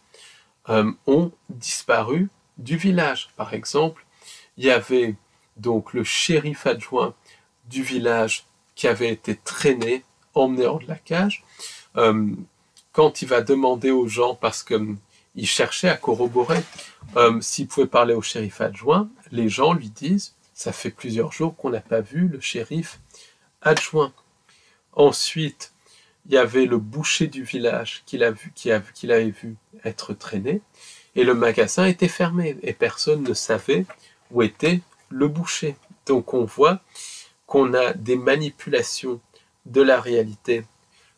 ont disparu du village. Par exemple, il y avait donc le shérif adjoint du village qui avait été traîné, emmené hors de la cage. Quand il va demander aux gens, parce qu'il cherchait à corroborer s'il pouvait parler au shérif adjoint, les gens lui disent, ça fait plusieurs jours qu'on n'a pas vu le shérif adjoint. Ensuite, il y avait le boucher du village qu'il avait vu être traîné, et le magasin était fermé, et personne ne savait où était le boucher. Donc on voit qu'on a des manipulations de la réalité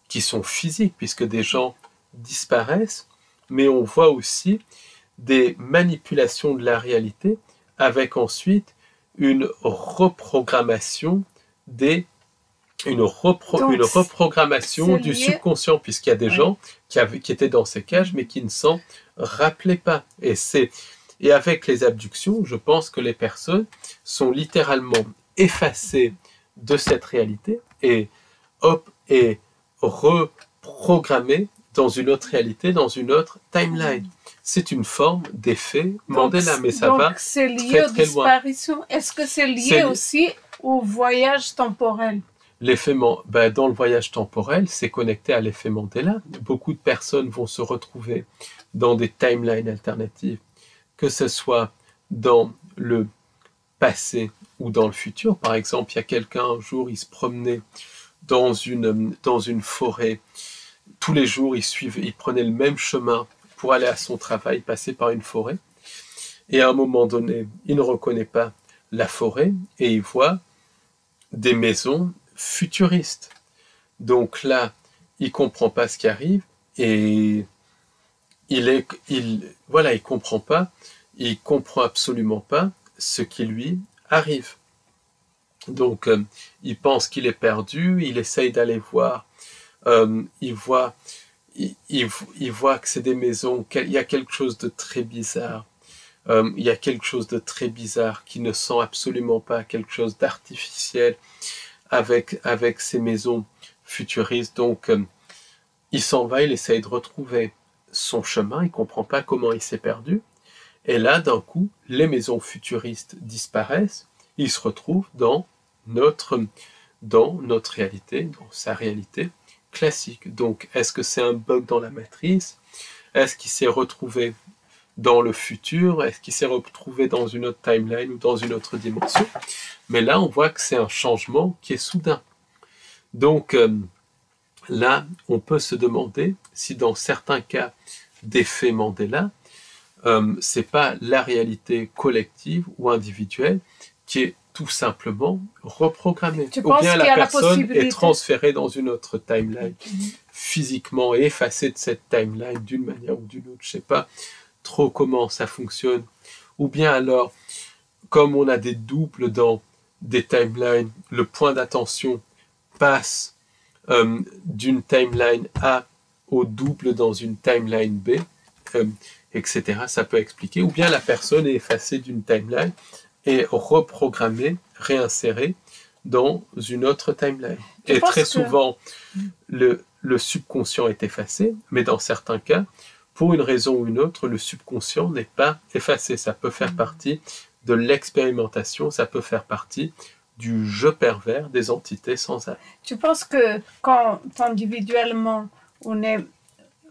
qui sont physiques, puisque des gens disparaissent, mais on voit aussi des manipulations de la réalité avec ensuite une reprogrammation du subconscient, puisqu'il y a des gens qui étaient dans ces cages mais qui ne s'en rappelaient pas. Et Et avec les abductions, je pense que les personnes sont littéralement effacées de cette réalité et hop, et reprogrammées dans une autre réalité, dans une autre timeline. C'est une forme d'effet Mandela, mais ça va c'est lié très aux très loin. disparitions. Est-ce que c'est lié aussi au voyage temporel? L'effet, dans le voyage temporel, c'est connecté à l'effet Mandela. Beaucoup de personnes vont se retrouver dans des timelines alternatives, que ce soit dans le passé ou dans le futur. Par exemple, il y a quelqu'un, un jour, il se promenait dans une forêt. Tous les jours, il prenait le même chemin pour aller à son travail, passer par une forêt. Et à un moment donné, il ne reconnaît pas la forêt et il voit des maisons futuristes. Donc là, il comprend pas ce qui arrive et il comprend pas, il comprend absolument pas ce qui lui arrive. Donc, il pense qu'il est perdu, il essaye d'aller voir, il voit que c'est des maisons, qu'il y a quelque chose de très bizarre. Il y a quelque chose de très bizarre qui ne sent absolument pas quelque chose d'artificiel avec ces maisons futuristes. Donc, il s'en va, il essaye de retrouver son chemin, il comprend pas comment il s'est perdu. Et là, d'un coup, les maisons futuristes disparaissent, il se retrouve dans notre réalité, dans sa réalité classique. Donc, est-ce que c'est un bug dans la matrice? Est-ce qu'il s'est retrouvé dans le futur? Est-ce qu'il s'est retrouvé dans une autre timeline ou dans une autre dimension? Mais là, on voit que c'est un changement qui est soudain. Donc, là, on peut se demander si dans certains cas d'effet Mandela, c'est pas la réalité collective ou individuelle qui est tout simplement reprogrammée. Ou bien la personne est transférée dans une autre timeline physiquement et effacée de cette timeline d'une manière ou d'une autre. Je sais pas trop comment ça fonctionne. Ou bien alors, comme on a des doubles dans des timelines, le point d'attention passe d'une timeline A au double dans une timeline B, etc. Ça peut expliquer. Ou bien la personne est effacée d'une timeline et reprogrammée, réinsérée dans une autre timeline. Et très souvent, le subconscient est effacé, mais dans certains cas, pour une raison ou une autre, le subconscient n'est pas effacé. Ça peut faire partie de l'expérimentation, ça peut faire partie du jeu pervers des entités sans âme. Tu penses que quand individuellement on est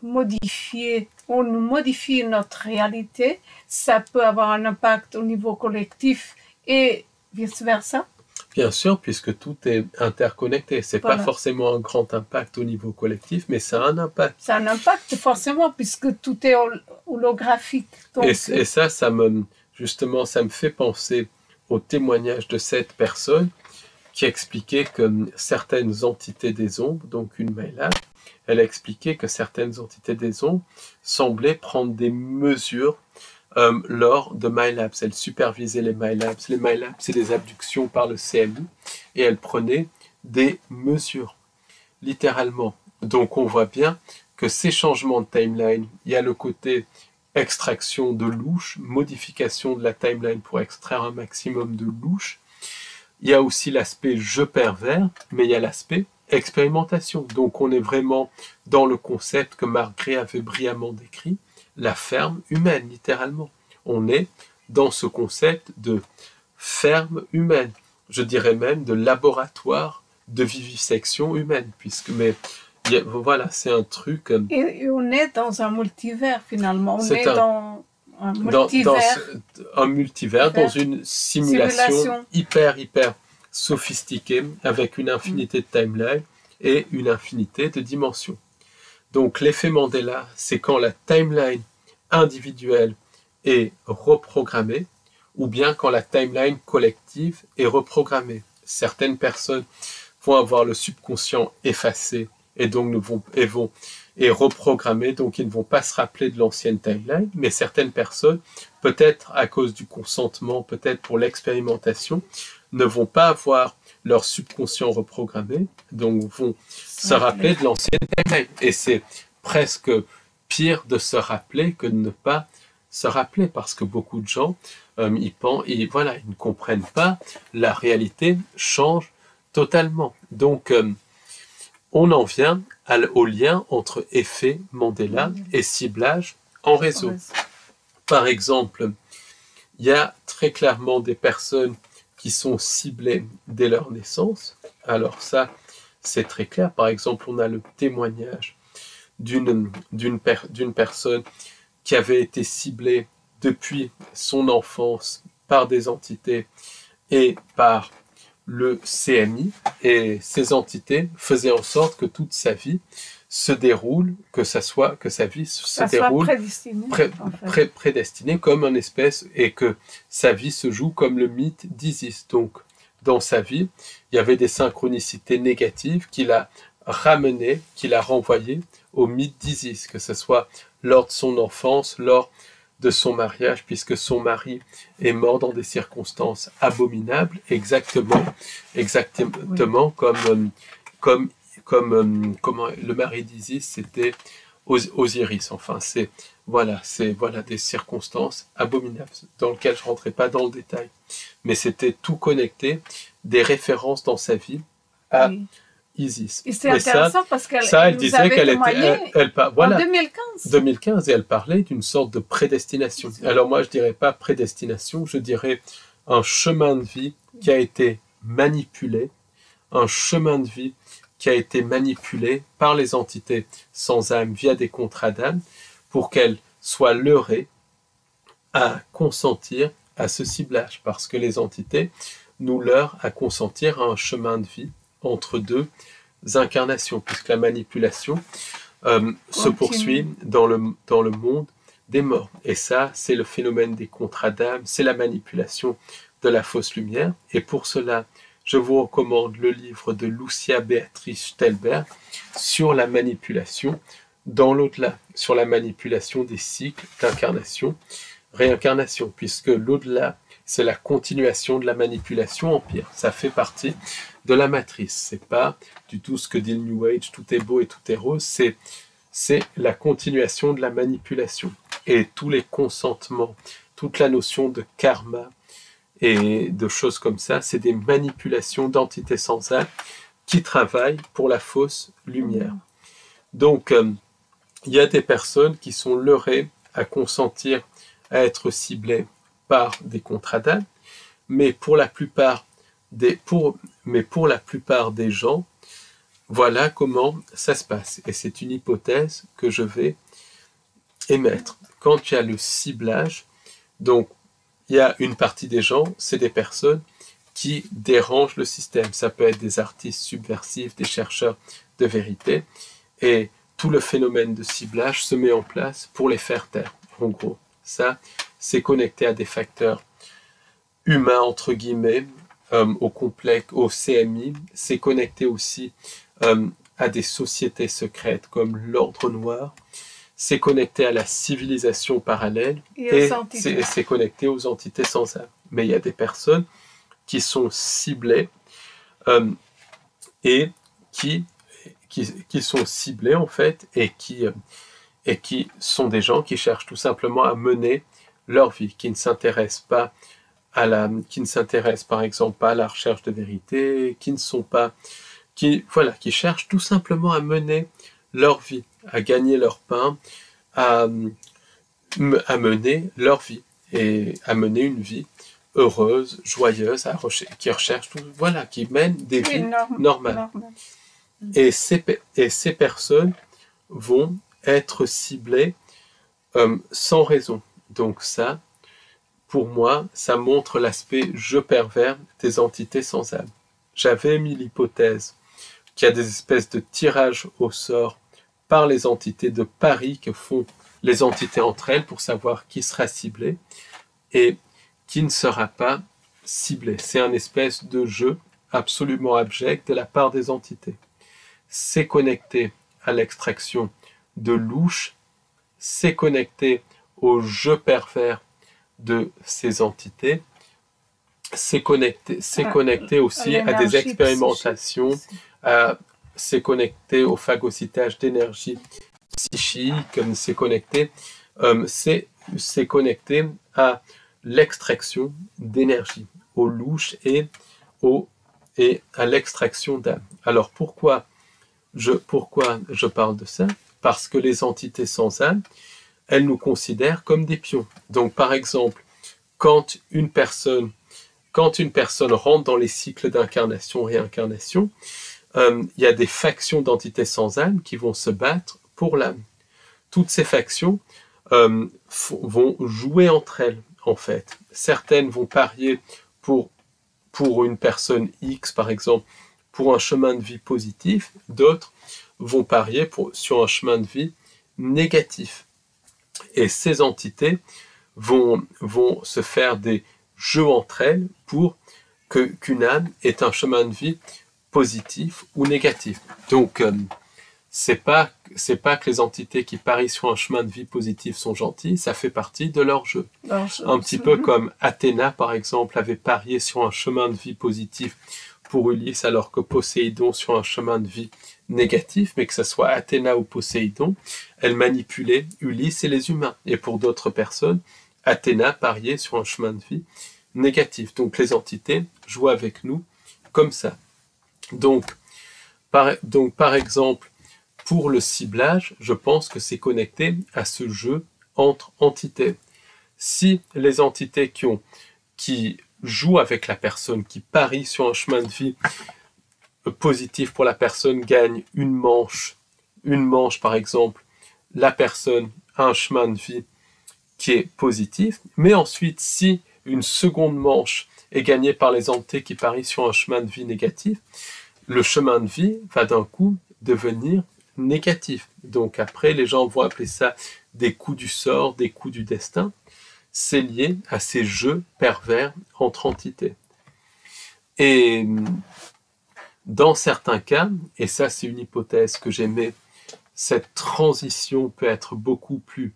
modifié, on modifie notre réalité, ça peut avoir un impact au niveau collectif et vice-versa? Bien sûr, puisque tout est interconnecté. C'est pas forcément un grand impact au niveau collectif, mais ça a un impact. Ça a un impact forcément, puisque tout est holographique. Donc... Et ça me fait penser au témoignage de cette personne qui expliquait que certaines entités des ombres, donc une MyLab, elle a expliqué que certaines entités des ombres semblaient prendre des mesures lors de MyLabs. Elle supervisait les MyLabs. Les MyLabs, c'est des abductions par le CMU, et elle prenait des mesures, littéralement. Donc on voit bien que ces changements de timeline, il y a le côté extraction de louche, modification de la timeline pour extraire un maximum de louche. Il y a aussi l'aspect jeu pervers, mais il y a l'aspect expérimentation. Donc on est vraiment dans le concept que Mark Gray avait brillamment décrit, la ferme humaine, littéralement. On est dans ce concept de ferme humaine, je dirais même de laboratoire de vivisection humaine, voilà, c'est un truc... Et on est dans un multivers, finalement. On est dans un multivers. Dans un multivers, dans une simulation hyper sophistiquée, avec une infinité de timelines et une infinité de dimensions. Donc l'effet Mandela, c'est quand la timeline individuelle est reprogrammée, ou bien quand la timeline collective est reprogrammée. Certaines personnes vont avoir le subconscient effacé et donc vont reprogrammé, donc ils ne vont pas se rappeler de l'ancienne timeline, mais certaines personnes, peut-être à cause du consentement, peut-être pour l'expérimentation, ne vont pas avoir leur subconscient reprogrammé, donc vont se rappeler de l'ancienne timeline. Et c'est presque pire de se rappeler que de ne pas se rappeler, parce que beaucoup de gens, voilà, ils ne comprennent pas, la réalité change totalement. Donc, on en vient au lien entre effet Mandela et ciblage en réseau. Par exemple, il y a très clairement des personnes qui sont ciblées dès leur naissance. Alors ça, c'est très clair. Par exemple, on a le témoignage d'une personne qui avait été ciblée depuis son enfance par des entités et par le CMI, et ces entités faisaient en sorte que toute sa vie se déroule, que sa vie se déroule prédestinée comme une espèce, et que sa vie se joue comme le mythe d'Isis. Donc, dans sa vie, il y avait des synchronicités négatives qui l'a ramené, qui l'a renvoyé au mythe d'Isis, que ce soit lors de son enfance, lors de son mariage, puisque son mari est mort dans des circonstances abominables, exactement comme le mari d'Isis, c'était Osiris. Enfin, c'est des circonstances abominables dans lesquelles je ne rentrerai pas dans le détail, mais c'était tout connecté, des références dans sa vie à Isis. Et c'est intéressant parce qu'elle elle disait qu'elle était en 2015, et elle parlait d'une sorte de prédestination. Alors moi, je dirais pas prédestination, je dirais un chemin de vie qui a été manipulé, un chemin de vie qui a été manipulé par les entités sans âme via des contrats d'âme pour qu'elles soient leurrées à consentir à ce ciblage, parce que les entités nous leurrent à consentir à un chemin de vie entre deux incarnations, puisque la manipulation se poursuit dans le monde des morts. Et ça, c'est le phénomène des contrats d'âme, c'est la manipulation de la fausse lumière. Et pour cela, je vous recommande le livre de Lucia Beatrice Stelberg sur la manipulation dans l'au-delà, sur la manipulation des cycles d'incarnation, réincarnation, puisque l'au-delà, c'est la continuation de la manipulation empire. Ça fait partie de la matrice. C'est pas du tout ce que dit le New Age, tout est beau et tout est rose, c'est la continuation de la manipulation. Et tous les consentements, toute la notion de karma et de choses comme ça, c'est des manipulations d'entités sans âme qui travaillent pour la fausse lumière. Donc, il y a des personnes qui sont leurrées à consentir à être ciblées par des contrats d'âme, mais pour la plupart des gens, voilà comment ça se passe. Et c'est une hypothèse que je vais émettre. Quand il y a le ciblage, donc il y a une partie des gens, c'est des personnes qui dérangent le système. Ça peut être des artistes subversifs, des chercheurs de vérité, et tout le phénomène de ciblage se met en place pour les faire taire. En gros, ça, c'est connecté à des facteurs humains, entre guillemets, au complexe, au CMI. C'est connecté aussi à des sociétés secrètes comme l'Ordre Noir. C'est connecté à la civilisation parallèle et c'est connecté aux entités sans âme. Mais il y a des personnes qui sont ciblées et qui sont ciblées en fait et qui sont des gens qui cherchent tout simplement à mener leur vie, qui ne s'intéressent pas par exemple pas à la recherche de vérité, qui cherchent tout simplement à mener leur vie, à gagner leur pain, à mener leur vie et à mener une vie heureuse, joyeuse, qui recherchent qui mènent des vies normales. Et ces personnes vont être ciblées sans raison. Donc ça, pour moi, ça montre l'aspect jeu pervers des entités sans âme. J'avais mis l'hypothèse qu'il y a des espèces de tirages au sort par les entités de paris que font les entités entre elles pour savoir qui sera ciblé et qui ne sera pas ciblé. C'est un espèce de jeu absolument abject de la part des entités. C'est connecté à l'extraction de louche, c'est connecté au jeu pervers de ces entités, c'est connecté aussi à des expérimentations, c'est connecté au phagocytage d'énergie psychique, c'est connecté, c'est c'est connecté à l'extraction d'énergie, aux louches et à l'extraction d'âme. Alors pourquoi je parle de ça? Parce que les entités sans âme, elles nous considèrent comme des pions. Donc par exemple, quand une personne rentre dans les cycles d'incarnation-réincarnation, il y a des factions d'entités sans âme qui vont se battre pour l'âme. Toutes ces factions vont jouer entre elles, en fait. Certaines vont parier pour une personne X, par exemple, pour un chemin de vie positif. D'autres vont parier sur un chemin de vie négatif. Et ces entités vont se faire des jeux entre elles pour qu'une âme ait un chemin de vie positif ou négatif. Donc, c'est pas que les entités qui parient sur un chemin de vie positif sont gentilles, ça fait partie de leur jeu. Un petit peu comme Athéna, par exemple, avait parié sur un chemin de vie positif pour Ulysse, alors que Poséidon sur un chemin de vie négatif, mais que ce soit Athéna ou Poséidon, elle manipulait Ulysse et les humains. Et pour d'autres personnes, Athéna pariait sur un chemin de vie négatif. Donc les entités jouent avec nous comme ça. Donc par exemple, pour le ciblage, je pense que c'est connecté à ce jeu entre entités. Si les entités qui jouent avec la personne, qui parient sur un chemin de vie positif pour la personne, gagnent une manche par exemple, la personne a un chemin de vie qui est positif, mais ensuite si une seconde manche est gagnée par les entités qui parient sur un chemin de vie négatif, le chemin de vie va d'un coup devenir négatif. Donc après, les gens vont appeler ça des coups du sort, des coups du destin. C'est lié à ces jeux pervers entre entités. Et dans certains cas, et ça c'est une hypothèse que j'aimais, cette transition peut être beaucoup plus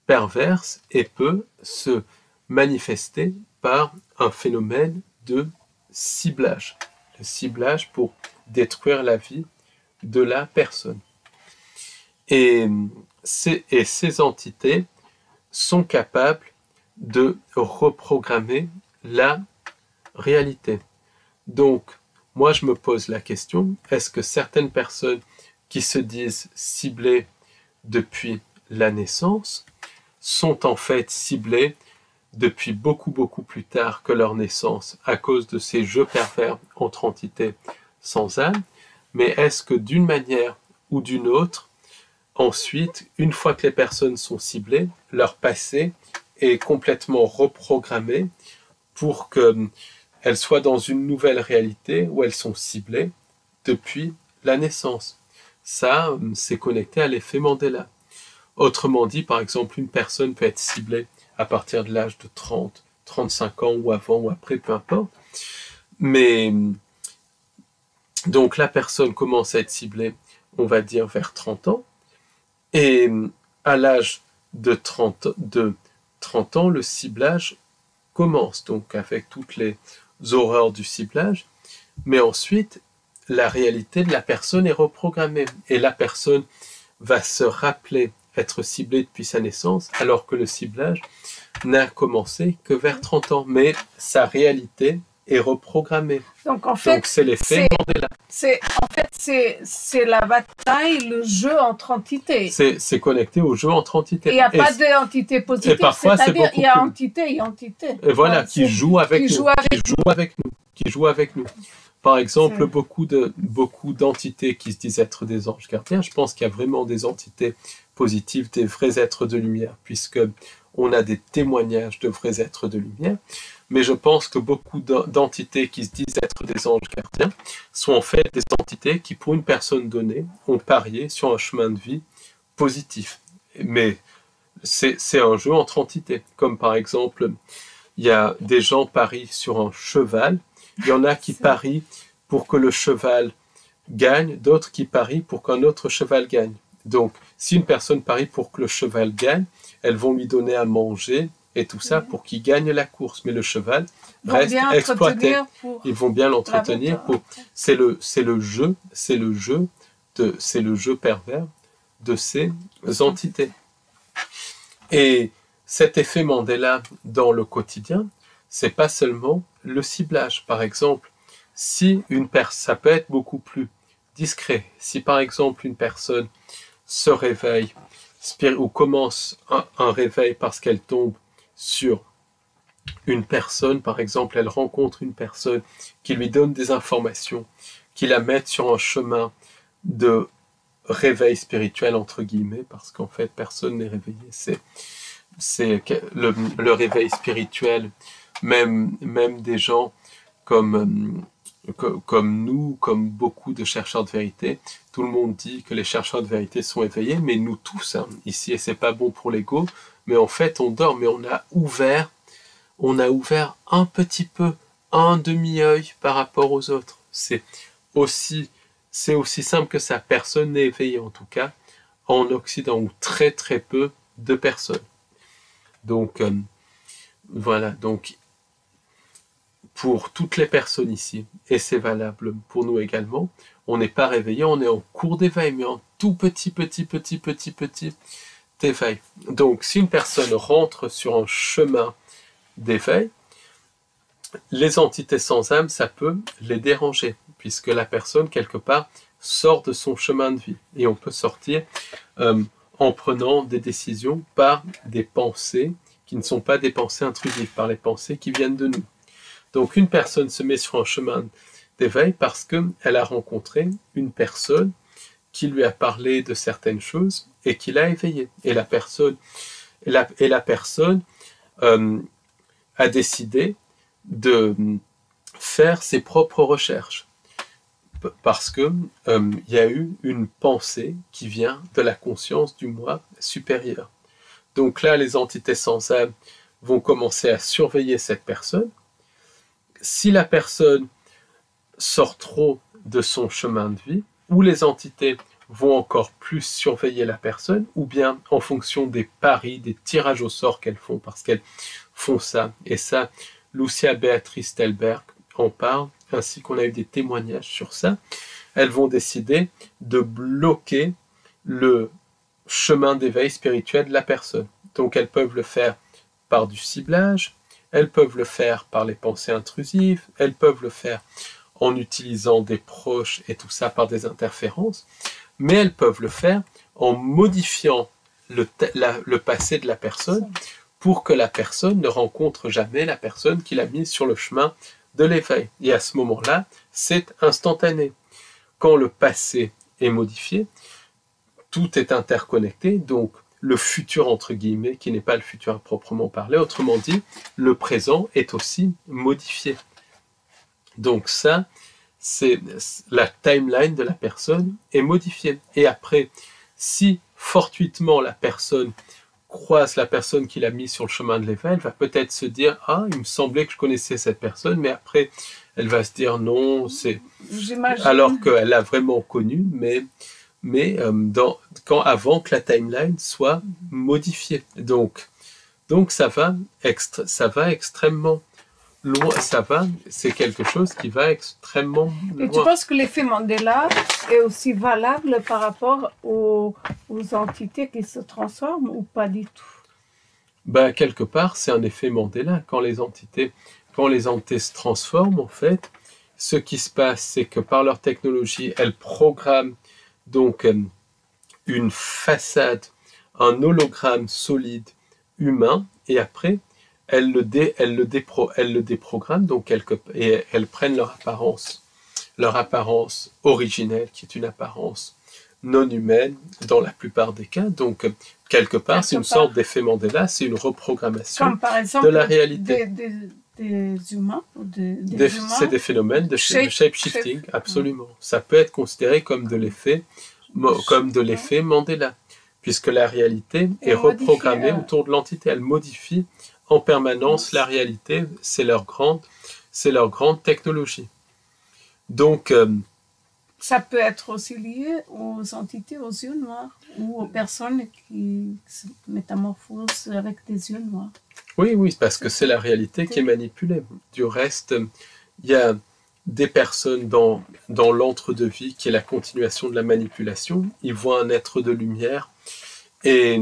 perverse et peut se manifester par un phénomène de ciblage. Le ciblage pour détruire la vie de la personne. Et ces entités sont capables de reprogrammer la réalité. Donc, moi je me pose la question, est-ce que certaines personnes qui se disent ciblées depuis la naissance sont en fait ciblées depuis beaucoup plus tard que leur naissance à cause de ces jeux pervers entre entités sans âme, mais est-ce que d'une manière ou d'une autre, ensuite, une fois que les personnes sont ciblées, leur passé est complètement reprogrammé pour qu'elles soient dans une nouvelle réalité où elles sont ciblées depuis la naissance. Ça, c'est connecté à l'effet Mandela. Autrement dit, par exemple, une personne peut être ciblée à partir de l'âge de 30, 35 ans ou avant ou après, peu importe. Mais donc la personne commence à être ciblée, on va dire, vers 30 ans. Et à l'âge de 30 ans, le ciblage commence, donc avec toutes les horreurs du ciblage. Mais ensuite, la réalité de la personne est reprogrammée. Et la personne va se rappeler être ciblée depuis sa naissance, alors que le ciblage n'a commencé que vers 30 ans. Mais sa réalité est reprogrammée. Donc en fait, c'est l'effet Mandela. C'est la bataille, le jeu entre entités. C'est connecté au jeu entre entités. Il n'y a pas d'entité positive, et parfois, c'est-à-dire il y a entité et entité. Et voilà, qui jouent avec nous. Par exemple, beaucoup d'entités qui se disent être des anges gardiens, je pense qu'il y a vraiment des entités positives, des vrais êtres de lumière, puisque on a des témoignages de vrais êtres de lumière. Mais je pense que beaucoup d'entités qui se disent être des anges gardiens sont en fait des entités qui, pour une personne donnée, ont parié sur un chemin de vie positif. Mais c'est un jeu entre entités. Comme par exemple, il y a des gens parient sur un cheval, il y en a qui parient pour que le cheval gagne, d'autres qui parient pour qu'un autre cheval gagne. Donc, si une personne parie pour que le cheval gagne, elles vont lui donner à manger et tout ça pour qu'il gagne la course. Mais le cheval reste exploité. Ils vont bien l'entretenir. C'est le jeu pervers de ces entités. Et cet effet Mandela dans le quotidien, c'est pas seulement le ciblage. Par exemple, si une personne, ça peut être beaucoup plus discret. Si par exemple une personne se réveille ou commence un réveil parce qu'elle tombe sur une personne, par exemple, elle rencontre une personne qui lui donne des informations, qui la met sur un chemin de réveil spirituel, entre guillemets, parce qu'en fait, personne n'est réveillé. C'est le réveil spirituel, même des gens comme nous, comme beaucoup de chercheurs de vérité. Tout le monde dit que les chercheurs de vérité sont éveillés, mais nous tous, hein, ici, et c'est pas bon pour l'ego, mais en fait, on dort, mais on a ouvert un petit peu, un demi-œil par rapport aux autres. C'est aussi simple que ça. Personne n'est éveillé, en tout cas, en Occident, ou très très peu de personnes. Donc, voilà. Donc, pour toutes les personnes ici, et c'est valable pour nous également, on n'est pas réveillé, on est en cours d'éveil, mais en tout petit éveil. Donc, si une personne rentre sur un chemin d'éveil, les entités sans âme, ça peut les déranger, puisque la personne, quelque part, sort de son chemin de vie. Et on peut sortir en prenant des décisions par des pensées qui ne sont pas des pensées intrusives, par les pensées qui viennent de nous. Donc une personne se met sur un chemin d'éveil parce qu'elle a rencontré une personne qui lui a parlé de certaines choses et qui l'a éveillée. Et la personne a décidé de faire ses propres recherches parce que il y a eu une pensée qui vient de la conscience du moi supérieur. Donc là, les entités sans âme vont commencer à surveiller cette personne. Si la personne sort trop de son chemin de vie, ou les entités vont encore plus surveiller la personne, ou bien en fonction des paris, des tirages au sort qu'elles font, parce qu'elles font ça. Et ça, Lucia Beatrice Telberg en parle, ainsi qu'on a eu des témoignages sur ça. Elles vont décider de bloquer le chemin d'éveil spirituel de la personne. Donc elles peuvent le faire par du ciblage, elles peuvent le faire par les pensées intrusives, elles peuvent le faire en utilisant des proches et tout ça par des interférences, mais elles peuvent le faire en modifiant le passé de la personne pour que la personne ne rencontre jamais la personne qui l'a mise sur le chemin de l'éveil. Et à ce moment-là, c'est instantané. Quand le passé est modifié, tout est interconnecté, donc le futur, entre guillemets, qui n'est pas le futur à proprement parler, autrement dit, le présent est aussi modifié. Donc ça, c'est la timeline de la personne est modifiée. Et après, si fortuitement la personne croise la personne qui l'a mis sur le chemin de l'éveil, elle va peut-être se dire « Ah, il me semblait que je connaissais cette personne », mais après, elle va se dire « Non, c'est… » alors qu'elle l'a vraiment connu, mais avant que la timeline soit modifiée. Donc ça va extrêmement loin, c'est quelque chose qui va extrêmement loin. Et tu penses que l'effet Mandela est aussi valable par rapport aux entités qui se transforment ou pas du tout? Ben, quelque part, c'est un effet Mandela. Quand les entités se transforment, en fait, ce qui se passe, c'est que par leur technologie, elles programment donc une façade, un hologramme solide humain, et après elles le déprogramment, donc et elles prennent leur apparence originelle, qui est une apparence non humaine dans la plupart des cas. Donc quelque part, c'est une sorte d'effet Mandela, c'est une reprogrammation comme par exemple de la réalité. Des humains, c'est des phénomènes de shape-shifting, absolument. Ça peut être considéré comme de l'effet Mandela, puisque la réalité est reprogrammée autour de l'entité. Elle modifie en permanence la réalité. C'est leur grande technologie. Donc, ça peut être aussi lié aux entités aux yeux noirs ou aux personnes qui se métamorphosent avec des yeux noirs. Oui, parce que c'est la réalité qui est manipulée. Du reste, il y a des personnes dans l'entre-deux-vie qui est la continuation de la manipulation. Ils voient un être de lumière et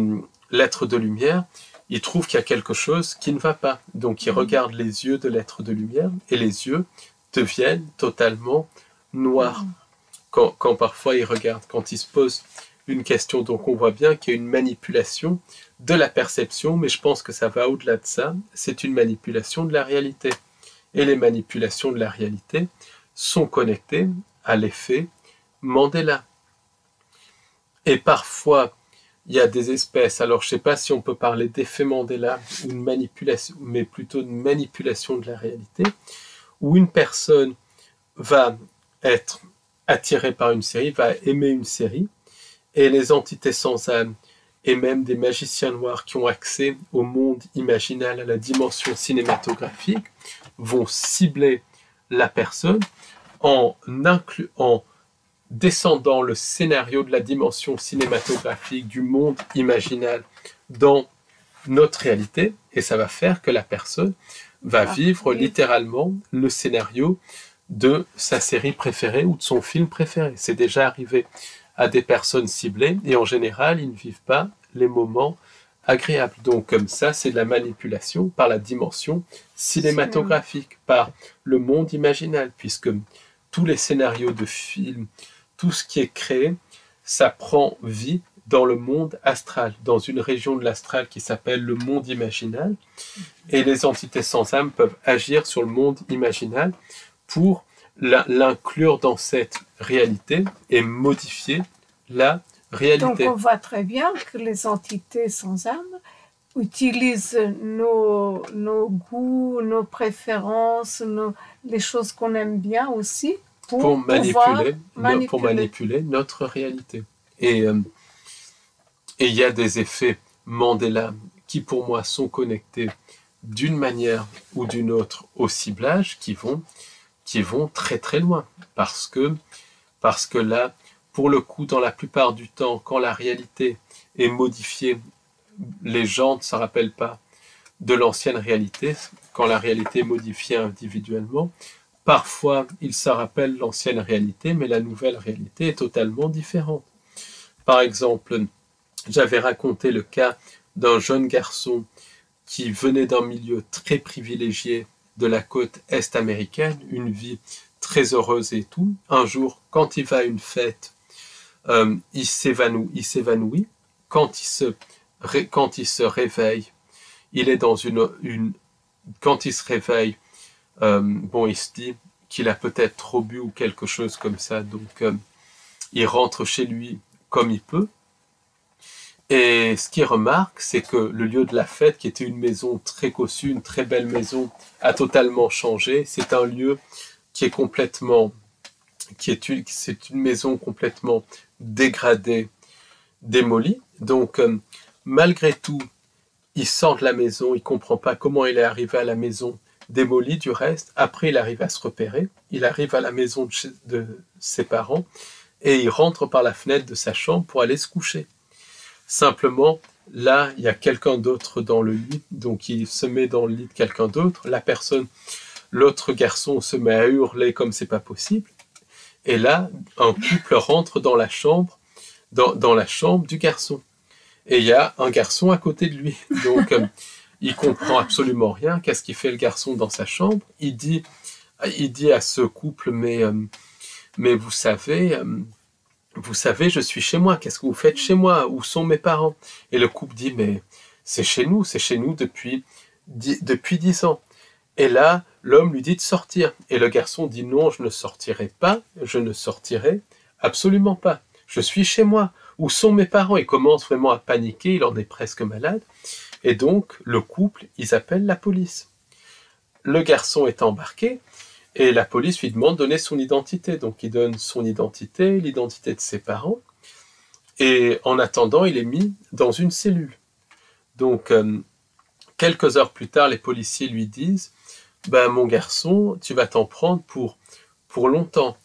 l'être de lumière, il trouve qu'il y a quelque chose qui ne va pas. Donc il regarde les yeux de l'être de lumière et les yeux deviennent totalement noirs. Quand parfois il regarde, quand il se pose une question. Donc on voit bien qu'il y a une manipulation de la perception, mais je pense que ça va au-delà de ça. C'est une manipulation de la réalité. Et les manipulations de la réalité sont connectées à l'effet Mandela. Et parfois, il y a des espèces, alors je ne sais pas si on peut parler d'effet Mandela ou une manipulation, mais plutôt une manipulation de la réalité, où une personne va être attirée par une série, va aimer une série, et les entités sans âme, et même des magiciens noirs qui ont accès au monde imaginal, à la dimension cinématographique, vont cibler la personne en descendant le scénario de la dimension cinématographique du monde imaginal dans notre réalité, et ça va faire que la personne va vivre littéralement le scénario de sa série préférée ou de son film préféré. C'est déjà arrivé à des personnes ciblées, et en général, ils ne vivent pas les moments agréables. Donc comme ça, c'est de la manipulation par la dimension cinématographique, par le monde imaginal, puisque tous les scénarios de films, tout ce qui est créé, ça prend vie dans le monde astral, dans une région de l'astral qui s'appelle le monde imaginal, et les entités sans âme peuvent agir sur le monde imaginal pour l'inclure dans cette réalité et modifier la réalité. Donc on voit très bien que les entités sans âme utilisent nos goûts, nos préférences, les choses qu'on aime bien aussi pour manipuler notre réalité. Et il y a des effets Mandela qui pour moi sont connectés d'une manière ou d'une autre au ciblage qui vont très très loin. Parce que là, pour le coup, dans la plupart du temps, quand la réalité est modifiée, les gens ne se rappellent pas de l'ancienne réalité, quand la réalité est modifiée individuellement. Parfois, ils se rappellent l'ancienne réalité, mais la nouvelle réalité est totalement différente. Par exemple, j'avais raconté le cas d'un jeune garçon qui venait d'un milieu très privilégié de la côte est américaine, une vie très heureuse et tout. Un jour, quand il va à une fête, il s'évanouit. Quand il se réveille, il est dans quand il se réveille, il se dit qu'il a peut-être trop bu ou quelque chose comme ça, donc il rentre chez lui comme il peut. Et ce qu'il remarque, c'est que le lieu de la fête, qui était une maison très cossue, une très belle maison, a totalement changé. C'est un lieu qui est c'est une maison complètement dégradée, démolie. Donc, malgré tout, il sort de la maison, il comprend pas comment il est arrivé à la maison démolie du reste. Après, il arrive à se repérer. Il arrive à la maison de ses parents et il rentre par la fenêtre de sa chambre pour aller se coucher. Simplement, là, il y a quelqu'un d'autre dans le lit, donc il se met dans le lit de quelqu'un d'autre. L'autre garçon se met à hurler comme c'est pas possible. Et là, un couple rentre dans la chambre du garçon. Et il y a un garçon à côté de lui. Donc, il comprend absolument rien. Qu'est-ce qu'il fait le garçon dans sa chambre? Il dit à ce couple, mais vous savez, je suis chez moi. Qu'est-ce que vous faites chez moi? Où sont mes parents? Et le couple dit, mais c'est chez nous depuis 10 ans. Et là, l'homme lui dit de sortir. Et le garçon dit, non, je ne sortirai absolument pas. Je suis chez moi. Où sont mes parents? Il commence vraiment à paniquer, il en est presque malade. Et donc, le couple, ils appellent la police. Le garçon est embarqué, et la police lui demande de donner son identité. Donc, il donne son identité, l'identité de ses parents. Et en attendant, il est mis dans une cellule. Donc, quelques heures plus tard, les policiers lui disent, mon garçon, tu vas t'en prendre pour longtemps.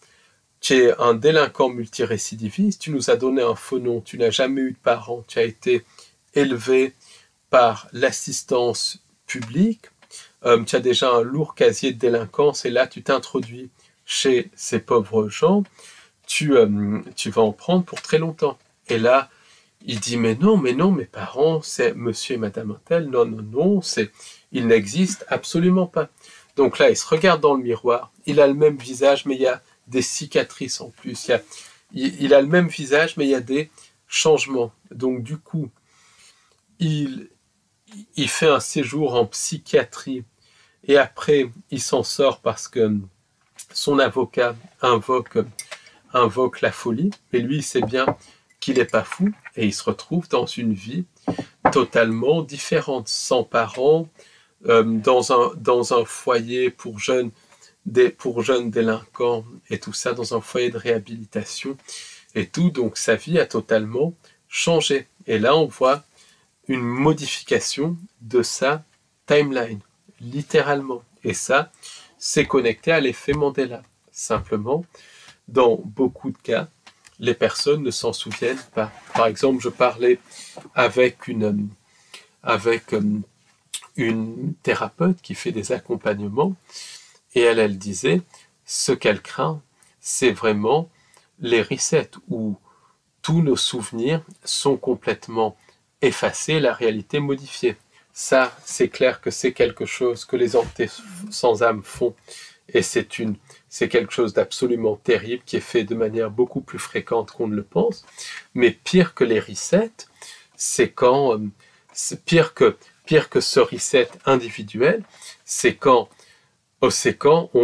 Tu es un délinquant multirécidiviste, tu nous as donné un faux nom, tu n'as jamais eu de parents, tu as été élevé par l'assistance publique, tu as déjà un lourd casier de délinquance et là tu t'introduis chez ces pauvres gens, tu vas en prendre pour très longtemps. Et là, il dit mais non, mes parents, c'est monsieur et madame untel, non, non, non, ils n'existent absolument pas. Donc là, il se regarde dans le miroir, il a le même visage, mais il y a des cicatrices en plus. Il a le même visage, mais il y a des changements. Donc du coup, il fait un séjour en psychiatrie et après, il s'en sort parce que son avocat invoque la folie, mais lui, il sait bien qu'il n'est pas fou et il se retrouve dans une vie totalement différente, sans parents, dans un foyer pour jeunes délinquants et tout ça, dans un foyer de réhabilitation et tout. Donc sa vie a totalement changé. Et là, on voit une modification de sa timeline, littéralement. Et ça, c'est connecté à l'effet Mandela. Simplement, dans beaucoup de cas, les personnes ne s'en souviennent pas. Par exemple, je parlais avec une thérapeute qui fait des accompagnements et elle disait, ce qu'elle craint, c'est vraiment les resets où tous nos souvenirs sont complètement effacés, la réalité modifiée. Ça, c'est clair que c'est quelque chose que les entités sans âme font et c'est quelque chose d'absolument terrible qui est fait de manière beaucoup plus fréquente qu'on ne le pense. Mais pire que les resets, c'est pire que ce reset individuel, c'est quand on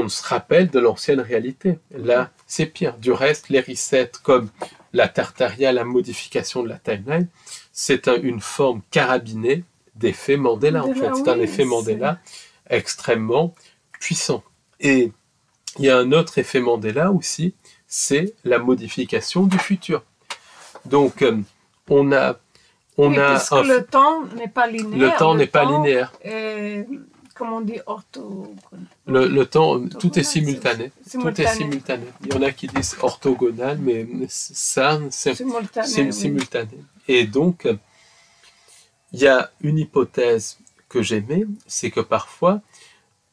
se rappelle de l'ancienne réalité. Là, c'est pire. Du reste, les resets comme la tartaria, la modification de la timeline, c'est une forme carabinée d'effet Mandela, en fait. C'est un effet Mandela extrêmement puissant. Et il y a un autre effet Mandela aussi, c'est la modification du futur. Donc, le temps n'est pas linéaire. Le temps n'est pas linéaire. Comment on dit, le temps, tout est simultané. Tout est simultané. Il y en a qui disent orthogonal, mais ça, c'est simultané. Et donc, il y a une hypothèse que j'aimais, c'est que parfois,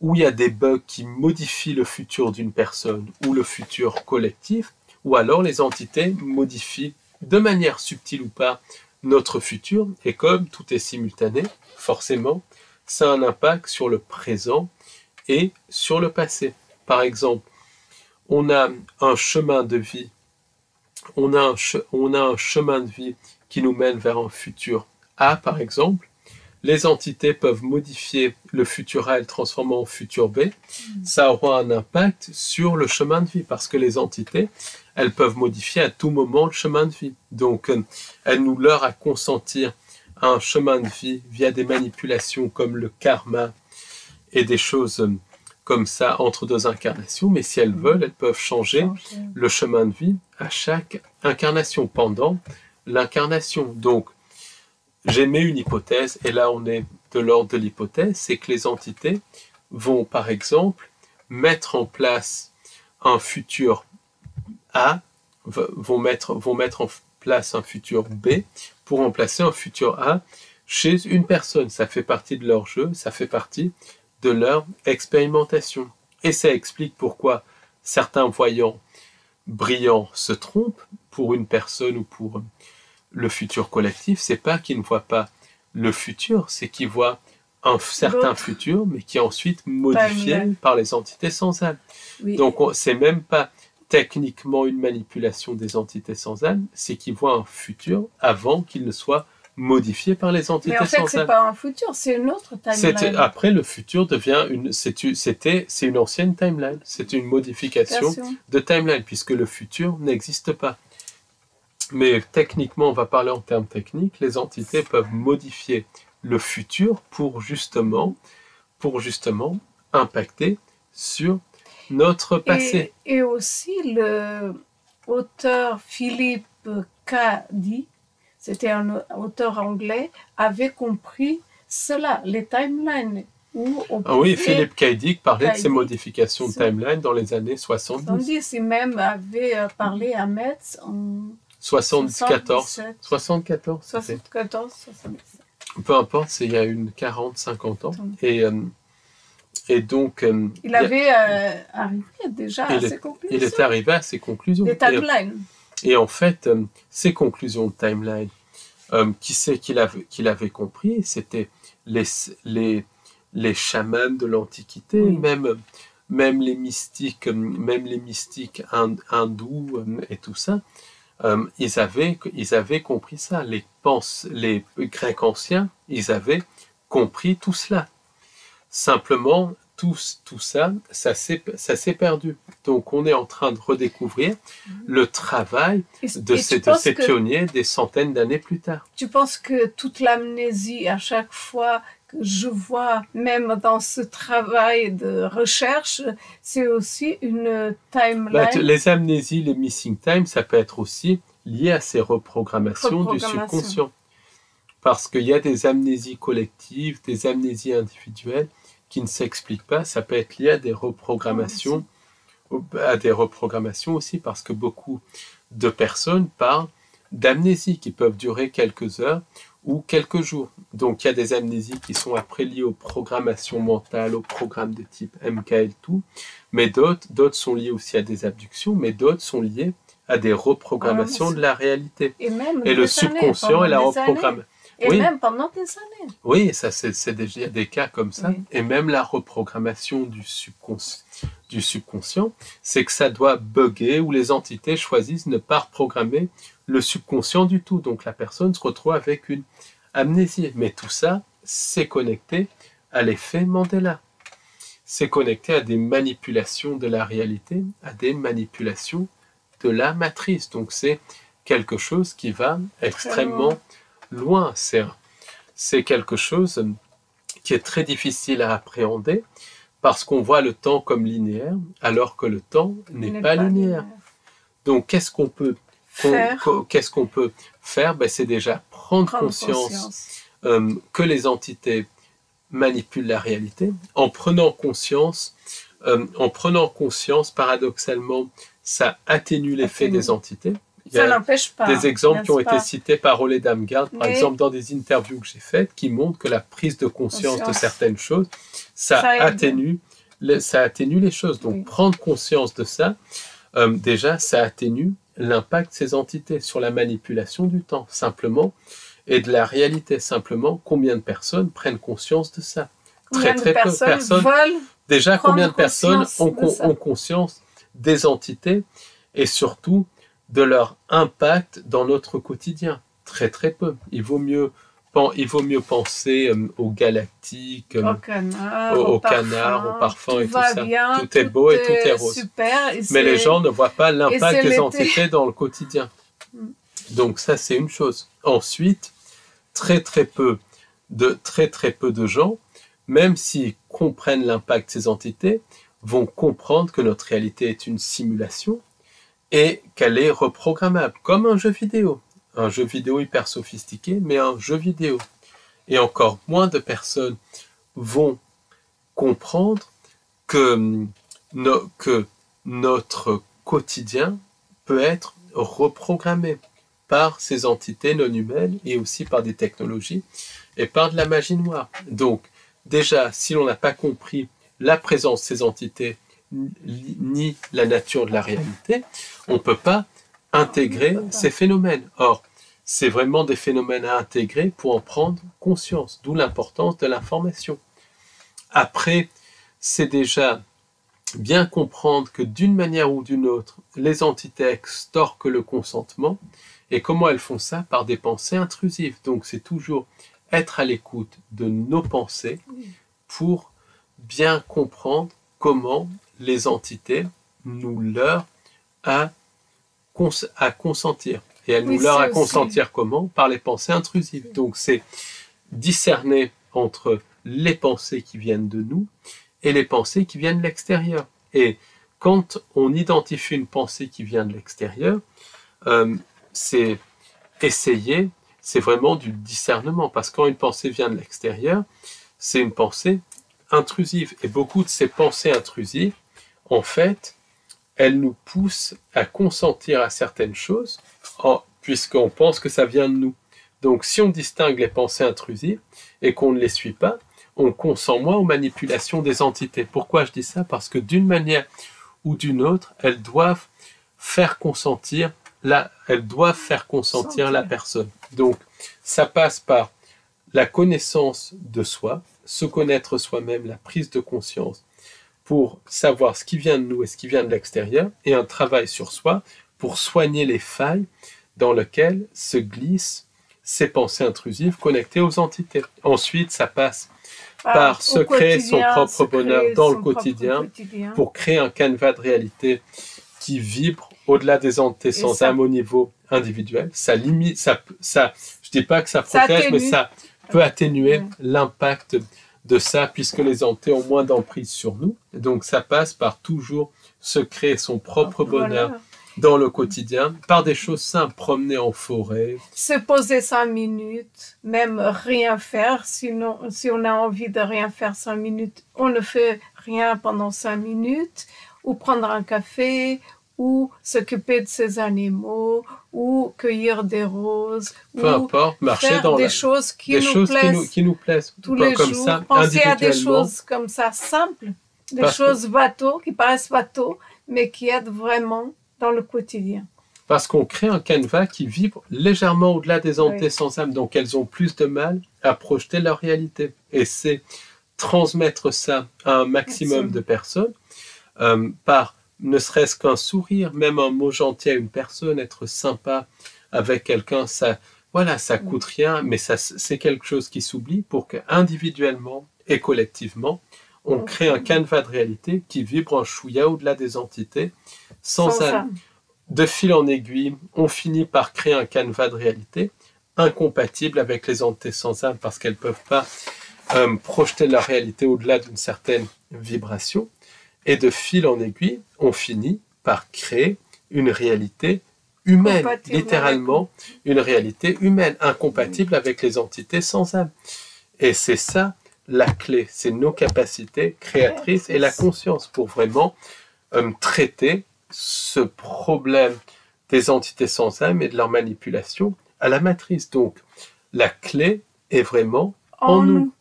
où il y a des bugs qui modifient le futur d'une personne ou le futur collectif, ou alors les entités modifient de manière subtile ou pas notre futur, et comme tout est simultané, forcément, ça a un impact sur le présent et sur le passé. Par exemple, on a un chemin de vie, on a un chemin de vie qui nous mène vers un futur A, par exemple. Les entités peuvent modifier le futur A et le transformer en futur B. Ça aura un impact sur le chemin de vie parce que les entités, elles peuvent modifier à tout moment le chemin de vie. Donc, elles nous leurrent à consentir à un chemin de vie via des manipulations comme le karma et des choses comme ça entre deux incarnations. Mais si elles veulent, elles peuvent changer le chemin de vie à chaque incarnation pendant l'incarnation. Donc, j'ai mis une hypothèse, et là on est de l'ordre de l'hypothèse, c'est que les entités vont par exemple mettre en place un futur A, vont mettre en place un futur B pour remplacer un futur A chez une personne. Ça fait partie de leur jeu, ça fait partie de leur expérimentation. Et ça explique pourquoi certains voyants brillants se trompent pour une personne ou pour le futur collectif. C'est pas qu'ils ne voient pas le futur, c'est qu'ils voient un certain futur, mais qui est ensuite modifié par les entités sans âme. Oui. Donc, c'est même pas techniquement une manipulation des entités sans âme, c'est qu'ils voient un futur avant qu'il ne soit modifié par les entités sans âme. Mais en fait, c'est pas un futur, c'est une autre timeline. Après, le futur devient c'est une ancienne timeline. C'est une modification de timeline, puisque le futur n'existe pas. Mais techniquement, on va parler en termes techniques, les entités peuvent modifier le futur pour justement impacter sur notre passé. Et aussi, l'auteur Philippe K. Dick, c'était un auteur anglais, avait compris cela, les timelines. Oui, Philippe K. Dick parlait de ces modifications de timeline dans les années 70. Il même avait parlé à Metz en 74. Peu importe, il y a 40-50 ans. Et donc... il avait arrivé déjà à ses conclusions. Il est arrivé à ses conclusions. Des timelines. Et en fait, ces conclusions de timeline, Qui c'est qui l'avait compris? C'était les chamans de l'Antiquité, Oui. même les mystiques hindous et tout ça. Ils avaient compris ça. Les Grecs anciens, ils avaient compris tout cela. Simplement, tout ça, ça s'est perdu. Donc, on est en train de redécouvrir le travail de ces pionniers des centaines d'années plus tard. Tu penses que toute l'amnésie, à chaque fois que je vois, même dans ce travail de recherche, c'est aussi une timeline? Les amnésies, les missing time, ça peut être aussi lié à ces reprogrammations du subconscient. Parce qu'il y a des amnésies collectives, des amnésies individuelles qui ne s'expliquent pas. Ça peut être lié à des reprogrammations, aussi, parce que beaucoup de personnes parlent d'amnésies qui peuvent durer quelques heures ou quelques jours. Donc il y a des amnésies qui sont après liées aux programmations mentales, aux programmes de type MK et tout, mais d'autres sont liées aussi à des abductions, mais d'autres sont liées à des reprogrammations de la réalité. Et le subconscient et la reprogrammation. Et même pendant des années. Oui, ça c'est déjà des cas comme ça. Oui. Et même la reprogrammation du subconscient, c'est que ça doit bugger ou les entités choisissent de ne pas reprogrammer le subconscient du tout. Donc la personne se retrouve avec une amnésie. Mais tout ça, c'est connecté à l'effet Mandela. C'est connecté à des manipulations de la réalité, à des manipulations de la matrice. Donc c'est quelque chose qui va extrêmement loin. C'est quelque chose qui est très difficile à appréhender parce qu'on voit le temps comme linéaire alors que le temps n'est pas linéaire. Donc qu'est-ce qu'on peut faire? C'est déjà prendre conscience que les entités manipulent la réalité. En prenant conscience, paradoxalement, ça atténue l'effet des entités. Ça n'empêche pas. Des exemples qui ont été cités par Ole Damgaard, par exemple, dans des interviews que j'ai faites, qui montrent que la prise de conscience de certaines choses, ça atténue les choses. Donc, prendre conscience de ça, déjà, ça atténue l'impact de ces entités sur la manipulation du temps, simplement, et de la réalité, simplement. Combien de personnes prennent conscience de ça? Très peu de personnes. Déjà, combien de personnes ont conscience des entités et surtout de leur impact dans notre quotidien? Très peu. Il vaut mieux penser aux galactiques, au canard, au parfum et tout ça. Bien, tout est beau et tout est rose. Super, mais les gens ne voient pas l'impact des entités dans le quotidien. Donc ça, c'est une chose. Ensuite, très peu de gens, même s'ils comprennent l'impact de ces entités, vont comprendre que notre réalité est une simulation et qu'elle est reprogrammable, comme un jeu vidéo. Un jeu vidéo hyper sophistiqué, mais un jeu vidéo. Et encore moins de personnes vont comprendre que notre quotidien peut être reprogrammé par ces entités non humaines et aussi par des technologies et par de la magie noire. Donc, déjà, si l'on n'a pas compris la présence de ces entités ni la nature de la réalité, on ne peut pas intégrer ces phénomènes. Or, c'est vraiment des phénomènes à intégrer pour en prendre conscience, d'où l'importance de l'information. Après, c'est déjà bien comprendre que d'une manière ou d'une autre, les entités extorquent le consentement, et comment elles font ça? Par des pensées intrusives. Donc c'est toujours être à l'écoute de nos pensées pour bien comprendre comment les entités nous leurrent à consentir. Et elles nous leurrent à consentir comment? Par les pensées intrusives. Donc c'est discerner entre les pensées qui viennent de nous et les pensées qui viennent de l'extérieur. Et quand on identifie une pensée qui vient de l'extérieur, c'est vraiment du discernement. Parce que quand une pensée vient de l'extérieur, c'est une pensée intrusive. Et beaucoup de ces pensées intrusives, en fait, elles nous poussent à consentir à certaines choses, puisqu'on pense que ça vient de nous. Donc si on distingue les pensées intrusives et qu'on ne les suit pas, on consent moins aux manipulations des entités. Pourquoi je dis ça? Parce que d'une manière ou d'une autre, elles doivent faire consentir là, elles doivent faire consentir la personne. Donc, ça passe par la connaissance de soi, se connaître soi-même, la prise de conscience pour savoir ce qui vient de nous et ce qui vient de l'extérieur, et un travail sur soi pour soigner les failles dans lesquelles se glissent ces pensées intrusives connectées aux entités. Ensuite, ça passe par se créer son propre bonheur dans le quotidien pour créer un canevas de réalité qui vibre au-delà des entités sans âme au niveau individuel. Ça limite, je dis pas que ça protège, mais ça peut atténuer l'impact de ça puisque les entités ont moins d'emprise sur nous. Donc ça passe par toujours se créer son propre bonheur dans le quotidien, par des choses simples, promener en forêt. Se poser 5 minutes, même rien faire, sinon, si on a envie de rien faire 5 minutes, on ne fait rien pendant 5 minutes, ou prendre un café, ou s'occuper de ses animaux, ou cueillir des roses, peu importe, marcher faire dans des choses qui nous plaisent tous les comme jours, ça, penser à des choses comme ça simples, des choses bateaux, qui paraissent bateaux, mais qui aident vraiment dans le quotidien. Parce qu'on crée un canevas qui vibre légèrement au-delà des entités sans âme, donc elles ont plus de mal à projeter leur réalité. Et c'est transmettre ça à un maximum de personnes par ne serait-ce qu'un sourire, même un mot gentil à une personne, être sympa avec quelqu'un, ça coûte rien, mais c'est quelque chose qui s'oublie pour qu'individuellement et collectivement, on crée un canevas de réalité qui vibre un chouïa au-delà des entités, sans âme. De fil en aiguille, on finit par créer un canevas de réalité incompatible avec les entités sans âme parce qu'elles ne peuvent pas projeter leur réalité au-delà d'une certaine vibration. Et de fil en aiguille, on finit par créer une réalité humaine, littéralement une réalité humaine, incompatible avec les entités sans âme. Et c'est ça la clé, c'est nos capacités créatrices et la conscience pour vraiment traiter ce problème des entités sans âme et de leur manipulation à la matrice. Donc, la clé est vraiment en nous.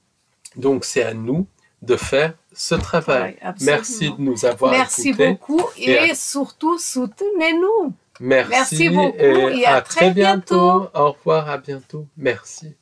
Donc, c'est à nous de faire ce travail. Merci de nous avoir écoutés. Merci beaucoup et surtout soutenez-nous. Merci beaucoup et à très bientôt. Au revoir, à bientôt. Merci.